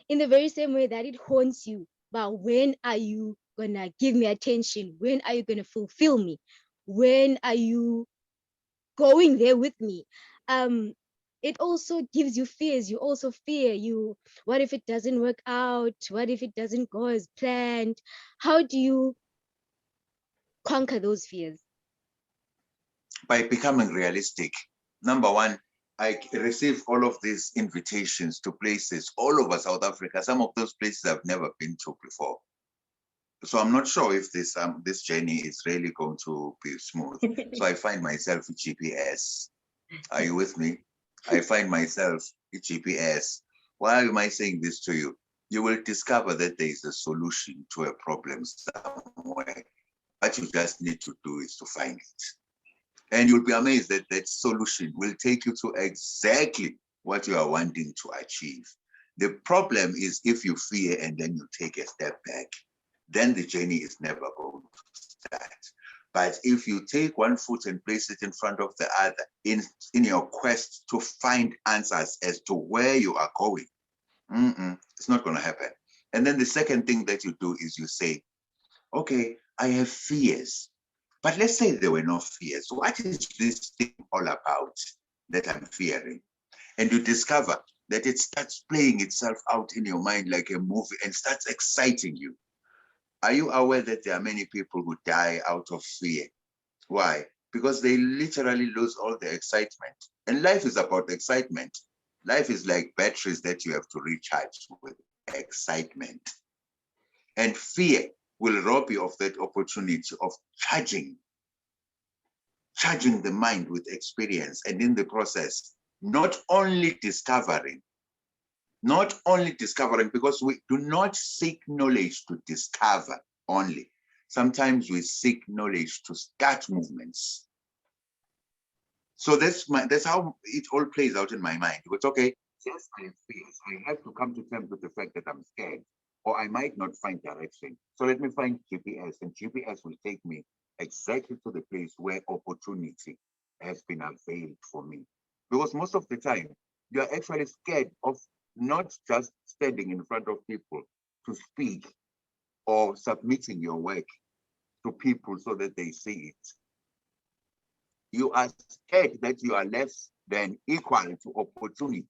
In the very same way that it haunts you. But when are you gonna give me attention? When are you gonna fulfill me? When are you going there with me? It also gives you fears. You also fear you. What if it doesn't work out? What if it doesn't go as planned? How do you conquer those fears? By becoming realistic. Number one, I receive all of these invitations to places all over South Africa. Some of those places I've never been to before. So I'm not sure if this journey is really going to be smooth. So I find myself with GPS. Are you with me? I find myself with GPS. Why am I saying this to you? You will discover that there is a solution to a problem somewhere. What you just need to do is to find it. And you'll be amazed that that solution will take you to exactly what you are wanting to achieve. The problem is if you fear and then you take a step back, then the journey is never going to start. But if you take one foot and place it in front of the other in your quest to find answers as to where you are going, it's not going to happen. And then the second thing that you do is you say, okay, I have fears. But let's say there were no fears. What is this thing all about that I'm fearing? And you discover that it starts playing itself out in your mind like a movie and starts exciting you. Are you aware that there are many people who die out of fear? Why? Because they literally lose all the excitement. And life is about excitement. Life is like batteries that you have to recharge with excitement. And fear will rob you of that opportunity of charging the mind with experience, and in the process, not only discovering, because we do not seek knowledge to discover only. Sometimes we seek knowledge to start movements. So that's how it all plays out in my mind. It's okay, yes, I have fears. I have to come to terms with the fact that I'm scared, or I might not find direction. So let me find GPS, and GPS will take me exactly to the place where opportunity has been availed for me. Because most of the time, you're actually scared of not just standing in front of people to speak or submitting your work to people so that they see it. You are scared that you are less than equal to opportunity.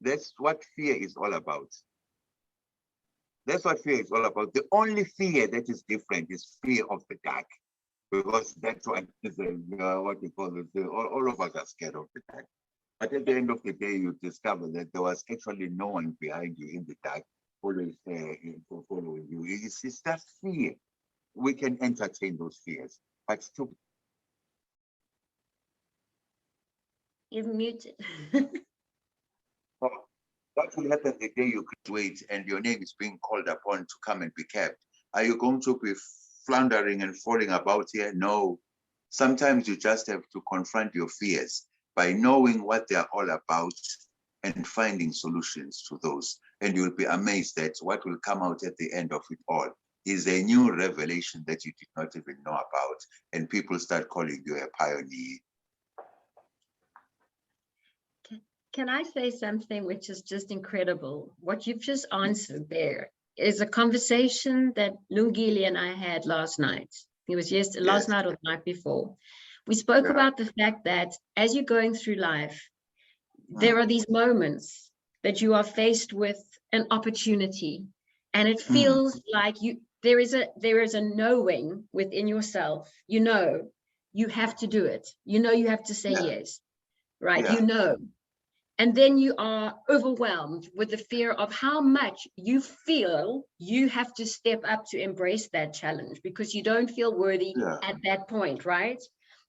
That's what fear is all about. That's what fear is all about. The only fear that is different is fear of the dark, because that's what is what we call it. All of us are scared of the dark. But at the end of the day, you discover that there was actually no one behind you in the dark, always following you. It's just fear. We can entertain those fears, but still. You're muted. What will happen the day you graduate and your name is being called upon to come and be kept? Are you going to be floundering and falling about here? No. Sometimes you just have to confront your fears by knowing what they're all about and finding solutions to those. And you'll be amazed that what will come out at the end of it all is a new revelation that you did not even know about. And people start calling you a pioneer. Can I say something which is just incredible? What you've just answered there is a conversation that Lungile and I had last night. It was last night or the night before. We spoke about the fact that as you're going through life, there are these moments that you are faced with an opportunity, and it feels like there is a knowing within yourself. You know, you have to do it. You know, you have to say yes, right? You know. And then you are overwhelmed with the fear of how much you feel you have to step up to embrace that challenge because you don't feel worthy at that point, right?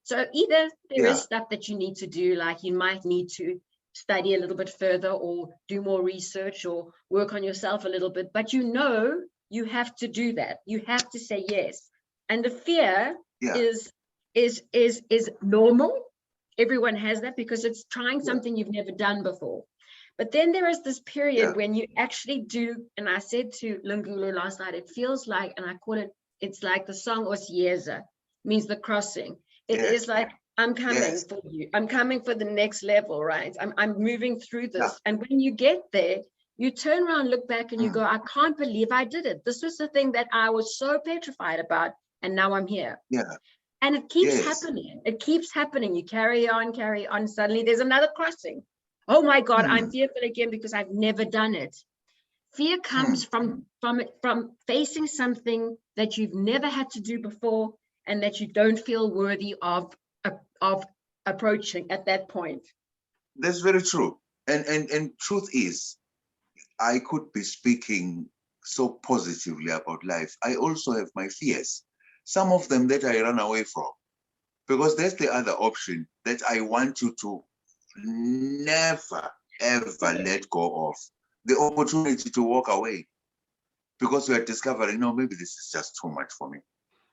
So either there is stuff that you need to do, like you might need to study a little bit further or do more research or work on yourself a little bit, but you know you have to do that. You have to say yes. And the fear is is normal. Everyone has that because it's trying Yeah. something you've never done before. But then there is this period Yeah. when you actually do, and I said to Lungulu last night, it feels like, and I call it, it's like the song Osieza, means the crossing. It Yes. is like, I'm coming Yes. for you. I'm coming for the next level, right? I'm moving through this. Yeah. And when you get there, you turn around, look back, and you go, I can't believe I did it. This was the thing that I was so petrified about, and now I'm here. Yeah. And it keeps Yes. happening. It keeps happening. You carry on, carry on. Suddenly there's another crossing. Oh my God, I'm fearful again because I've never done it. Fear comes from facing something that you've never had to do before and that you don't feel worthy of approaching at that point. That's very true. And truth is, I could be speaking so positively about life. I also have my fears, some of them that I run away from, because that's the other option that I want you to never, ever let go of. The opportunity to walk away because you are discovering, no, maybe this is just too much for me.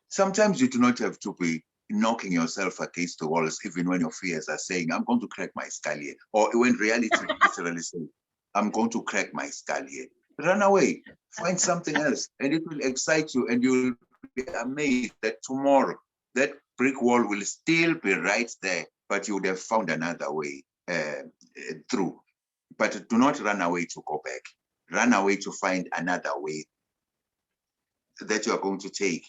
Sometimes you do not have to be knocking yourself against the walls, even when your fears are saying, I'm going to crack my skull here. Or when reality literally says, I'm going to crack my skull here. Run away, find something else, and it will excite you, and you will be amazed that tomorrow that brick wall will still be right there, but you would have found another way through. But do not run away to go back. Run away to find another way that you are going to take,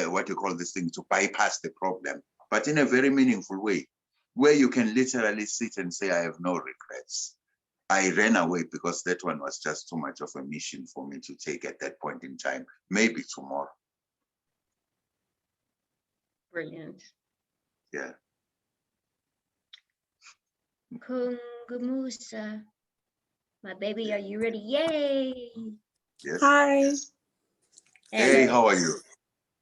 what you call this thing, to bypass the problem, but in a very meaningful way, where you can literally sit and say, I have no regrets. I ran away because that one was just too much of a mission for me to take at that point in time. Maybe tomorrow. Brilliant. Yeah. Musa, my baby, are you ready? Yay! Yes. Hi, Hey, how are you?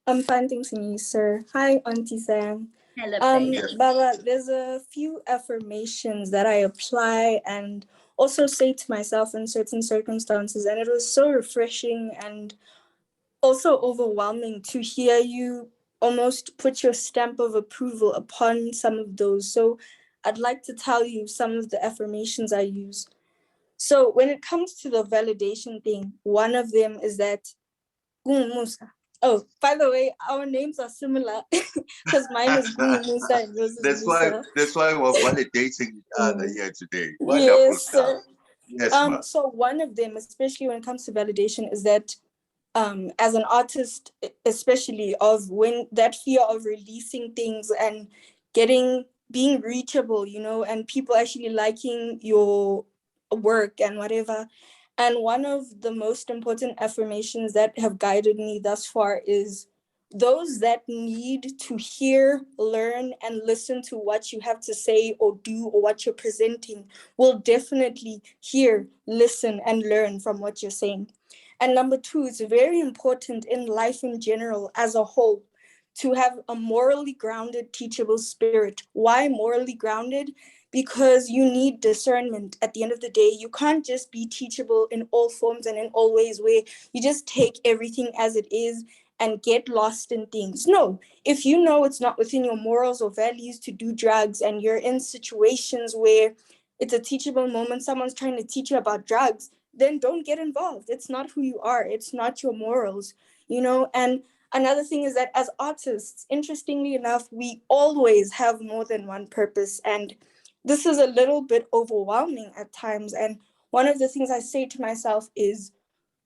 I'm fine, thanks, and you, sir. Hi, Auntie Sam. Hello, baby. Baba, there's a few affirmations that I apply and also say to myself in certain circumstances, and it was so refreshing and also overwhelming to hear you almost put your stamp of approval upon some of those. So I'd like to tell you some of the affirmations I use. So when it comes to the validation thing, one of them is that Musa. Oh, by the way, our names are similar because mine is Musa and yours is Musa. That's why we're validating each other here today. Wonderful Yes, stuff. sir. Yes, ma'am. So one of them, especially when it comes to validation, is that as an artist, especially of when that fear of releasing things and being reachable, and people actually liking your work and whatever. And one of the most important affirmations that have guided me thus far is those that need to hear, learn, and listen to what you have to say or do or what you're presenting will definitely hear, listen, and learn from what you're saying. And number two, it's very important in life in general as a whole to have a morally grounded, teachable spirit. Why morally grounded? Because you need discernment at the end of the day. You can't just be teachable in all forms and in all ways where you just take everything as it is and get lost in things. No, if you know it's not within your morals or values to do drugs and you're in situations where it's a teachable moment, someone's trying to teach you about drugs, then don't get involved. It's not who you are. It's not your morals, And another thing is that as artists, interestingly enough, we always have more than one purpose. And this is a little bit overwhelming at times. And one of the things I say to myself is,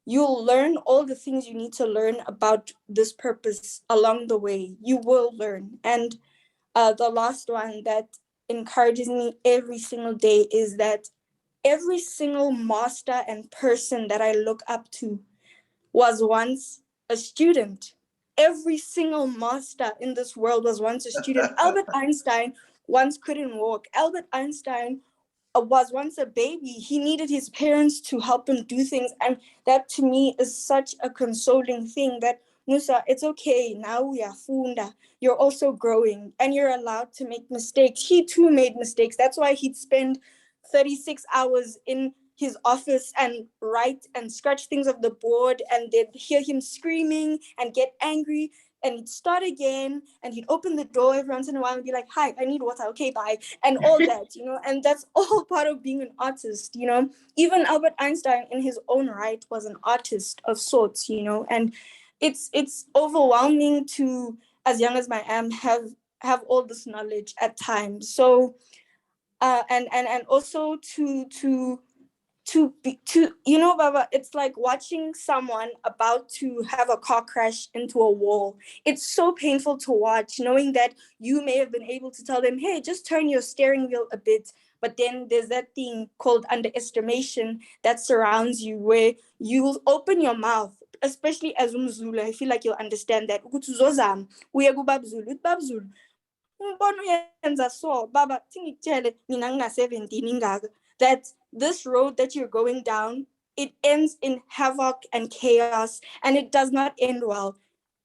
you'll learn all the things you need to learn about this purpose along the way. You will learn. And the last one that encourages me every single day is that every single master and person that I look up to was once a student. Every single master in this world was once a student. Albert Einstein once couldn't walk. Albert Einstein was once a baby. He needed his parents to help him do things. And that to me is such a consoling thing that, Musa, it's okay. Now we are funda. You're also growing and you're allowed to make mistakes. He too made mistakes. That's why he'd spend 36 hours in his office and write and scratch things off the board, and they'd hear him screaming and get angry. and he'd start again, and he'd open the door every once in a while and be like, hi, I need water, okay, bye, and all that, you know, and that's all part of being an artist, you know. Even Albert Einstein in his own right was an artist of sorts, you know, and it's overwhelming to, as young as I am, have all this knowledge at times. So and also to you know, Baba, it's like watching someone about to have a car crash into a wall. It's so painful to watch, knowing that you may have been able to tell them, hey, just turn your steering wheel a bit, but then there's that thing called underestimation that surrounds you, where you'll open your mouth, especially as Zulu. I feel like you'll understand that. Baba, that this road that you're going down, it ends in havoc and chaos, and it does not end well.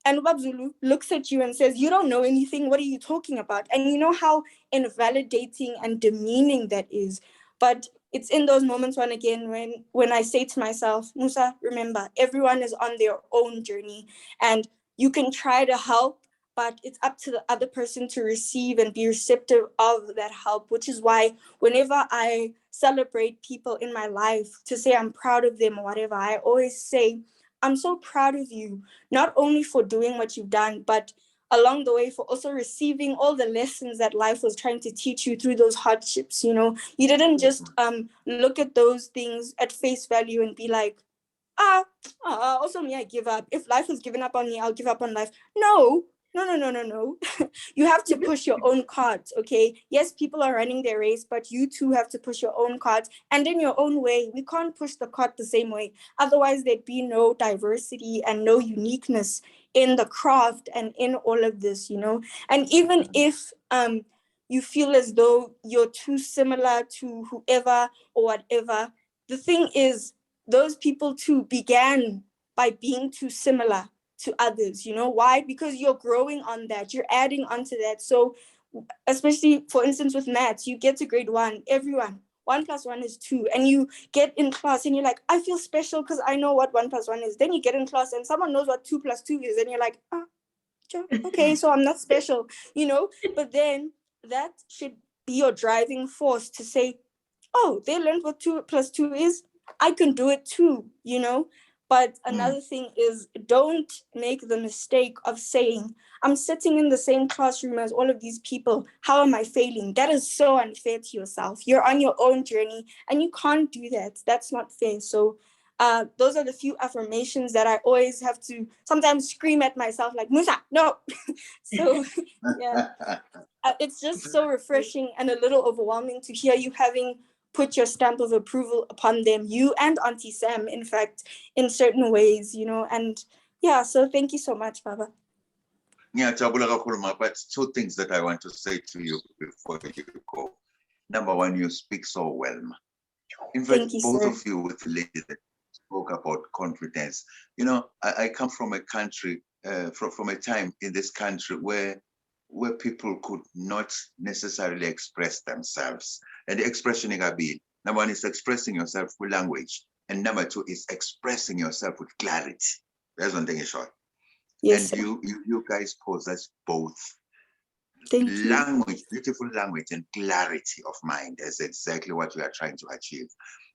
And Babzulu looks at you and says, you don't know anything, what are you talking about? And you know how invalidating and demeaning that is. But it's in those moments when I say to myself, Musa, remember, everyone is on their own journey, and you can try to help, but it's up to the other person to receive and be receptive of that help, which is why whenever I celebrate people in my life to say I'm proud of them or whatever, I always say, I'm so proud of you, not only for doing what you've done, but along the way for also receiving all the lessons that life was trying to teach you through those hardships. You know, you didn't just look at those things at face value and be like, also me, I give up. If life has given up on me, I'll give up on life. No. You have to push your own cards, okay? Yes, people are running their race, but you too have to push your own cards, and in your own way. We can't push the cart the same way. Otherwise, there'd be no diversity and no uniqueness in the craft and in all of this, you know? And even if you feel as though you're too similar to whoever or whatever, the thing is, those people too began by being too similar to others. You know why? Because you're growing on that, you're adding onto that. So especially, for instance, with maths, you get to grade 1, everyone, 1 + 1 is 2, and you get in class and you're like, I feel special because I know what 1 + 1 is. Then you get in class and someone knows what 2 + 2 is, and you're like, okay, so I'm not special, you know. But then that should be your driving force to say, oh, they learned what 2 + 2 is, I can do it too, you know. But another thing is, don't make the mistake of saying, I'm sitting in the same classroom as all of these people, how am I failing? That is so unfair to yourself. You're on your own journey and you can't do that. That's not fair. So those are the few affirmations that I always have to sometimes scream at myself like, Musa, no. So yeah, it's just so refreshing and a little overwhelming to hear you having put your stamp of approval upon them, you and Auntie Sam, in fact, in certain ways, you know. And yeah, so thank you so much, Baba. Yeah, but 2 things that I want to say to you before you go. Number 1, you speak so well. In fact, both of you with the lady that spoke about confidence. You know, I come from a country, from a time in this country where people could not necessarily express themselves. And the expression Igabi, number 1 is expressing yourself with language, and number 2 is expressing yourself with clarity. That's one thing in short. Yes, and you guys possess both. Thank language, you. Beautiful language, and clarity of mind is exactly what we are trying to achieve.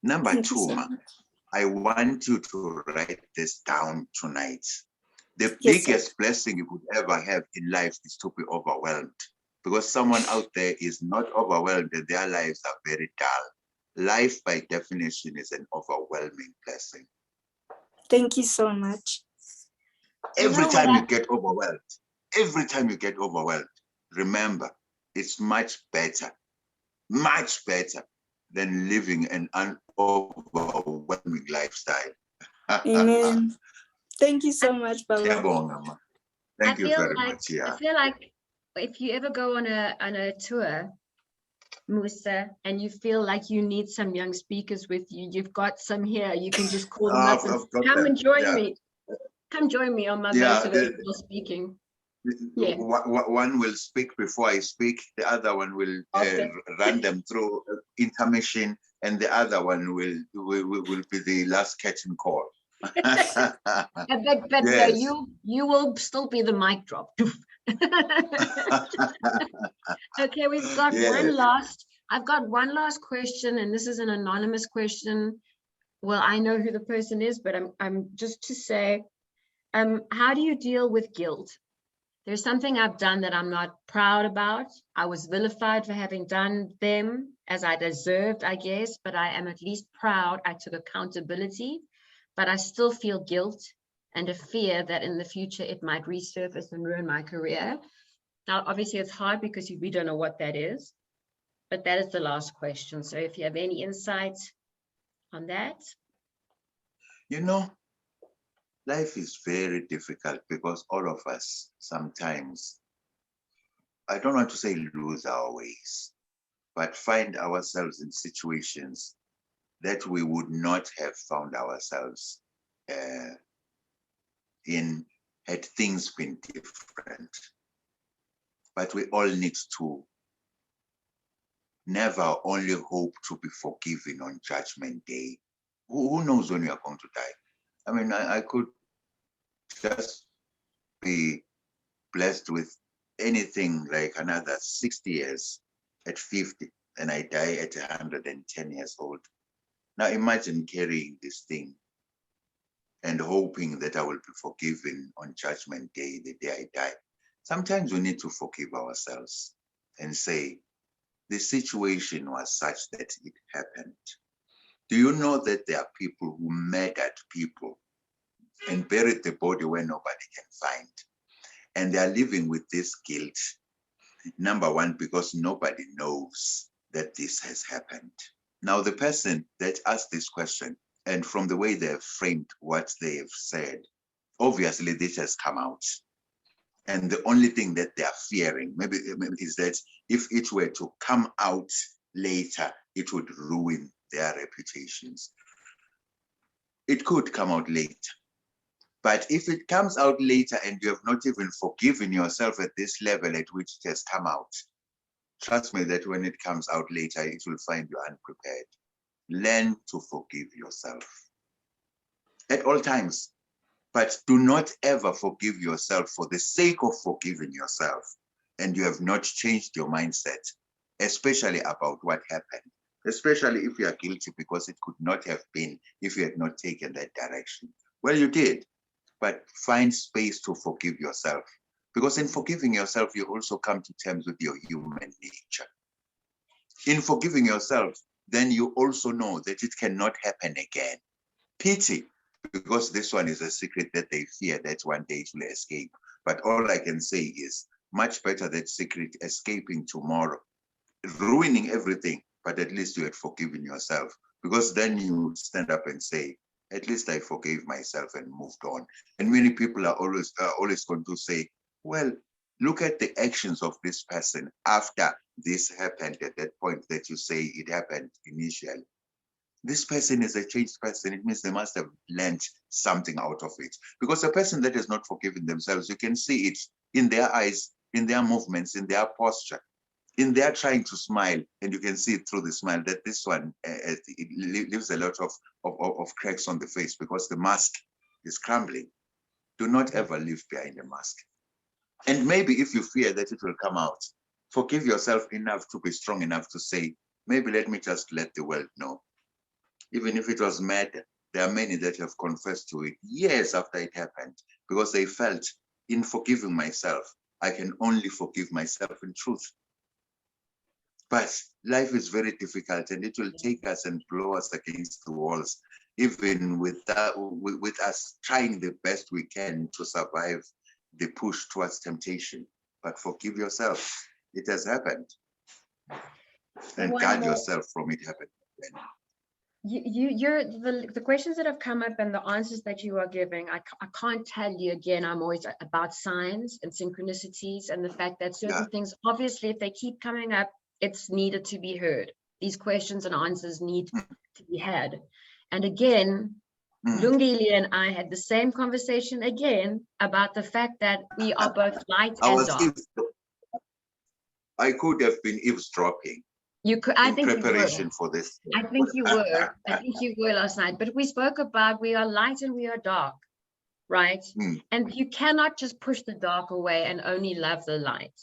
Number Thank 2, so I want you to write this down tonight. The biggest blessing you could ever have in life is to be overwhelmed, because someone out there is not overwhelmed and their lives are very dull. Life, by definition, is an overwhelming blessing. Thank you so much. Every time you get overwhelmed, remember, it's much better than living an overwhelming lifestyle. Amen. Thank you so much, Baba. Thank you very much. Yeah. I feel like if you ever go on a tour, Musa, and you feel like you need some young speakers with you, you've got some here. You can just call them up and come and join me. Come join me on my motivational speaking. Yeah. One will speak before I speak. The other one will run them through intermission, and the other one will be the last catching call. But Yes. you will still be the mic drop. Okay, we've got Yes. I've got one last question, and this is an anonymous question. Well, I know who the person is, but I'm just to say, how do you deal with guilt? There's something I've done that I'm not proud about. I was vilified for having done them as I deserved, I guess, but I am at least proud I took accountability, but I still feel guilt and a fear that in the future it might resurface and ruin my career. Now, obviously it's hard because we don't know what that is, but that is the last question. So if you have any insights on that. You know, life is very difficult because all of us sometimes, I don't want to say lose our ways, but find ourselves in situations that we would not have found ourselves in had things been different. But we all need to never only hope to be forgiven on Judgment Day. Who knows when we are going to die? I mean, I could just be blessed with anything like another 60 years at 50, and I die at 110 years old. Now imagine carrying this thing and hoping that I will be forgiven on Judgment Day, the day I die. Sometimes we need to forgive ourselves and say, the situation was such that it happened. Do you know that there are people who murdered people and buried the body where nobody can find? And they are living with this guilt. Number one, because nobody knows that this has happened. Now, the person that asked this question, and from the way they have framed what they have said, obviously this has come out. And the only thing that they are fearing maybe is that if it were to come out later, it would ruin their reputations. It could come out later. But if it comes out later and you have not even forgiven yourself at this level at which it has come out, trust me that when it comes out later, it will find you unprepared. Learn to forgive yourself at all times. But do not ever forgive yourself for the sake of forgiving yourself, and you have not changed your mindset, especially about what happened, especially if you are guilty because it could not have been if you had not taken that direction. Well, you did, but find space to forgive yourself, because in forgiving yourself, you also come to terms with your human nature. In forgiving yourself, then you also know that it cannot happen again. Pity, because this one is a secret that they fear that one day it will escape. But all I can say is much better that secret escaping tomorrow, ruining everything, but at least you had forgiven yourself, because then you stand up and say, at least I forgave myself and moved on. And many people are always going to say, well, look at the actions of this person after this happened at that point that you say it happened initially. This person is a changed person. It means they must have learned something out of it. Because a person that has not forgiven themselves, you can see it in their eyes, in their movements, in their posture, in their trying to smile, and you can see it through the smile that this one it leaves a lot of cracks on the face because the mask is crumbling. Do not ever live behind a mask. And maybe if you fear that it will come out, forgive yourself enough to be strong enough to say, maybe let me just let the world know. Even if it was murder, there are many that have confessed to it years after it happened because they felt, in forgiving myself, I can only forgive myself in truth. But life is very difficult and it will take us and blow us against the walls, even with us trying the best we can to survive the push towards temptation. But forgive yourself. It has happened. And guard yourself from it happening again. The questions that have come up and the answers that you are giving, I can't tell you again, I'm always about signs and synchronicities and the fact that certain things, obviously, if they keep coming up, it's needed to be heard. These questions and answers need to be had. And again, Lungile and I had the same conversation again about the fact that we are both light and dark. I could have been eavesdropping. You could, I think preparation for this. I think you were. I think you were last night. But we spoke about we are light and we are dark, right? And you cannot just push the dark away and only love the light.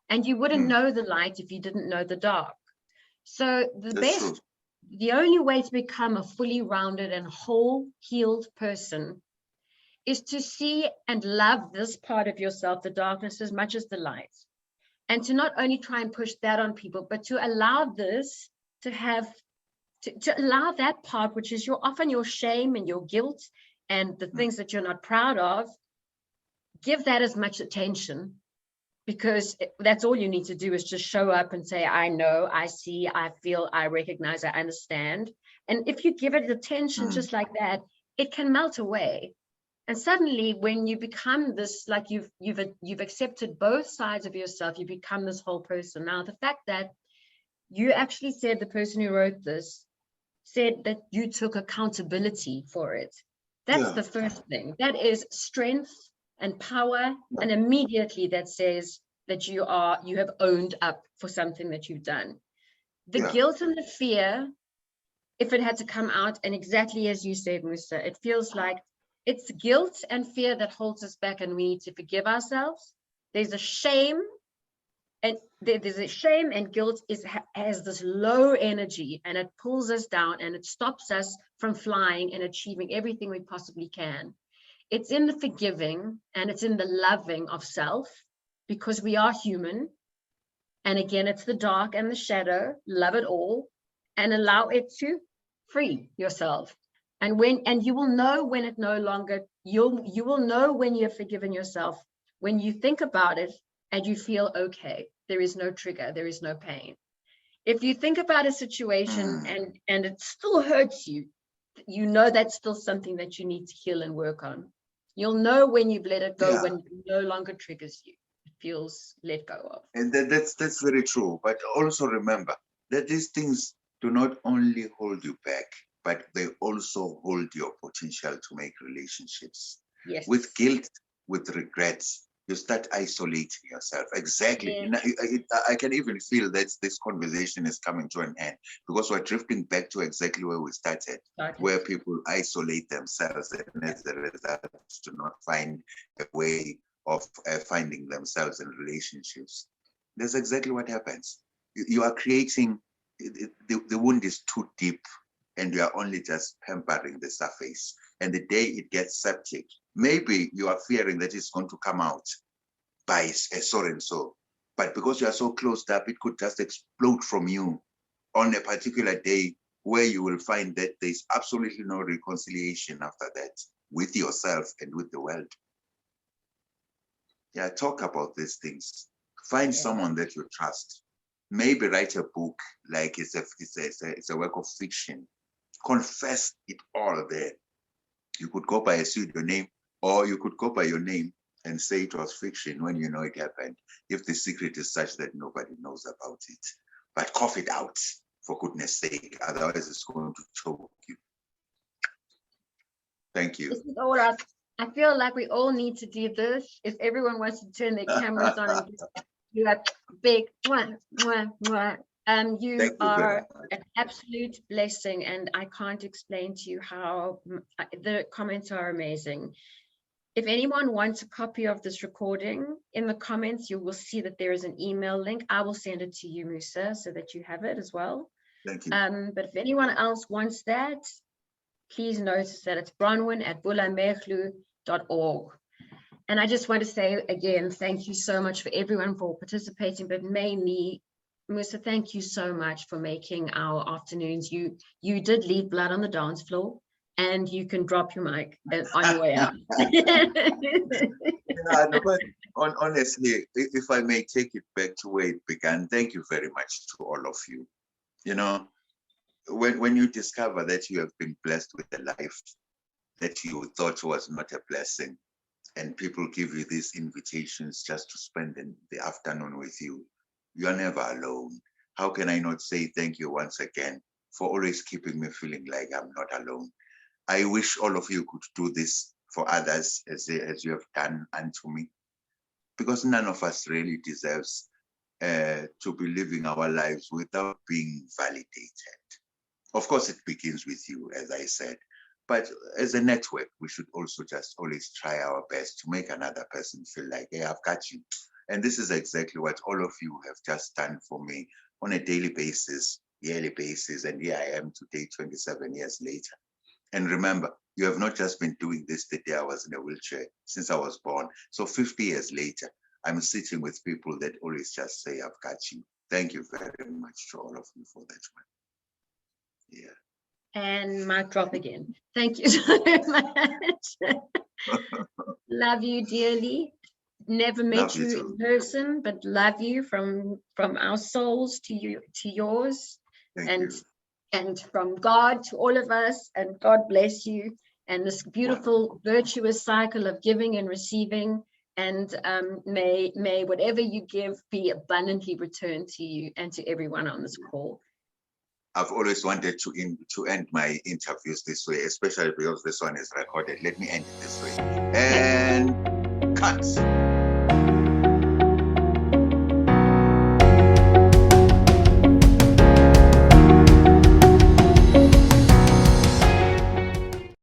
And you wouldn't know the light if you didn't know the dark. So the only way to become a fully rounded and whole healed person is to see and love this part of yourself, the darkness, as much as the light. And to not only try and push that on people, but to allow this to have, to allow that part, which is often your shame and your guilt and the things that you're not proud of, give that as much attention, because that's all you need to do is just show up and say, I know, I see, I feel, I recognize, I understand. And if you give it attention just like that, it can melt away. And suddenly when you become this, like you've accepted both sides of yourself, you become this whole person. Now, the fact that you actually said, the person who wrote this said that you took accountability for it. That's the first thing. That is strength and power. And immediately that says that you have owned up for something that you've done. The guilt and the fear, if it had to come out, and exactly as you said, Musa, it feels like it's guilt and fear that holds us back, and we need to forgive ourselves. There's a shame, and guilt has this low energy, and it pulls us down and it stops us from flying and achieving everything we possibly can. It's in the forgiving and it's in the loving of self, because we are human. And again, it's the dark and the shadow, love it all and allow it to free yourself. And you will know when it no longer, you will know when you have forgiven yourself, when you think about it and you feel okay. There is no trigger, there is no pain. If you think about a situation and it still hurts you, you know that's still something that you need to heal and work on. You'll know when you've let it go, when it no longer triggers you. It feels let go of. And that's very true. But also remember that these things do not only hold you back, but they also hold your potential to make relationships. Yes. With guilt, with regrets, you start isolating yourself. Exactly. I can even feel that this conversation is coming to an end, because we're drifting back to exactly where we started, where people isolate themselves and as a result do not find a way of finding themselves in relationships. That's exactly what happens. You are creating, the wound is too deep, and you are only just pampering the surface. And the day it gets septic, maybe you are fearing that it's going to come out by so and so. But because you are so closed up, it could just explode from you on a particular day where you will find that there's absolutely no reconciliation after that with yourself and with the world. Yeah, talk about these things. Find someone that you trust. Maybe write a book, like it's a work of fiction. Confess it all there. You could go by a pseudonym, or you could go by your name and say it was fiction when you know it happened, if the secret is such that nobody knows about it. But cough it out, for goodness sake, otherwise it's going to choke you. Thank you. This is all I feel like we all need to do this. If everyone wants to turn their cameras on and do a big mwah, mwah, mwah. You are an absolute blessing, and I can't explain to you how the comments are amazing. If anyone wants a copy of this recording, in the comments, you will see that there is an email link. I will send it to you, Musa, so that you have it as well. Thank you. But if anyone else wants that, please notice that it's bronwyn@bulameglu.org. And I just want to say again, thank you so much for everyone for participating, but mainly, Musa, thank you so much for making our afternoons. You did leave blood on the dance floor, and you can drop your mic on your way out. But honestly, if I may take it back to where it began, thank you very much to all of you. You know, when you discover that you have been blessed with a life that you thought was not a blessing, and people give you these invitations just to spend the afternoon with you, you are never alone. How can I not say thank you once again for always keeping me feeling like I'm not alone? I wish all of you could do this for others as you have done unto me, because none of us really deserves to be living our lives without being validated. Of course, it begins with you, as I said, but as a network, we should also just always try our best to make another person feel like, hey, I've got you. And this is exactly what all of you have just done for me on a daily basis, yearly basis, and here I am today, 27 years later. And remember, you have not just been doing this the day I was in a wheelchair, since I was born. So 50 years later, I'm sitting with people that always just say, I've got you. Thank you very much to all of you for that one. Yeah. And mic drop again. Thank you so much. Love you dearly. Never met you in person, but love you from our souls to you, to yours. Thank you. And from God to all of us, and God bless you, and this beautiful virtuous cycle of giving and receiving, and may whatever you give be abundantly returned to you and to everyone on this call. I've always wanted to end my interviews this way, especially because this one is recorded. Let me end it this way. And cut.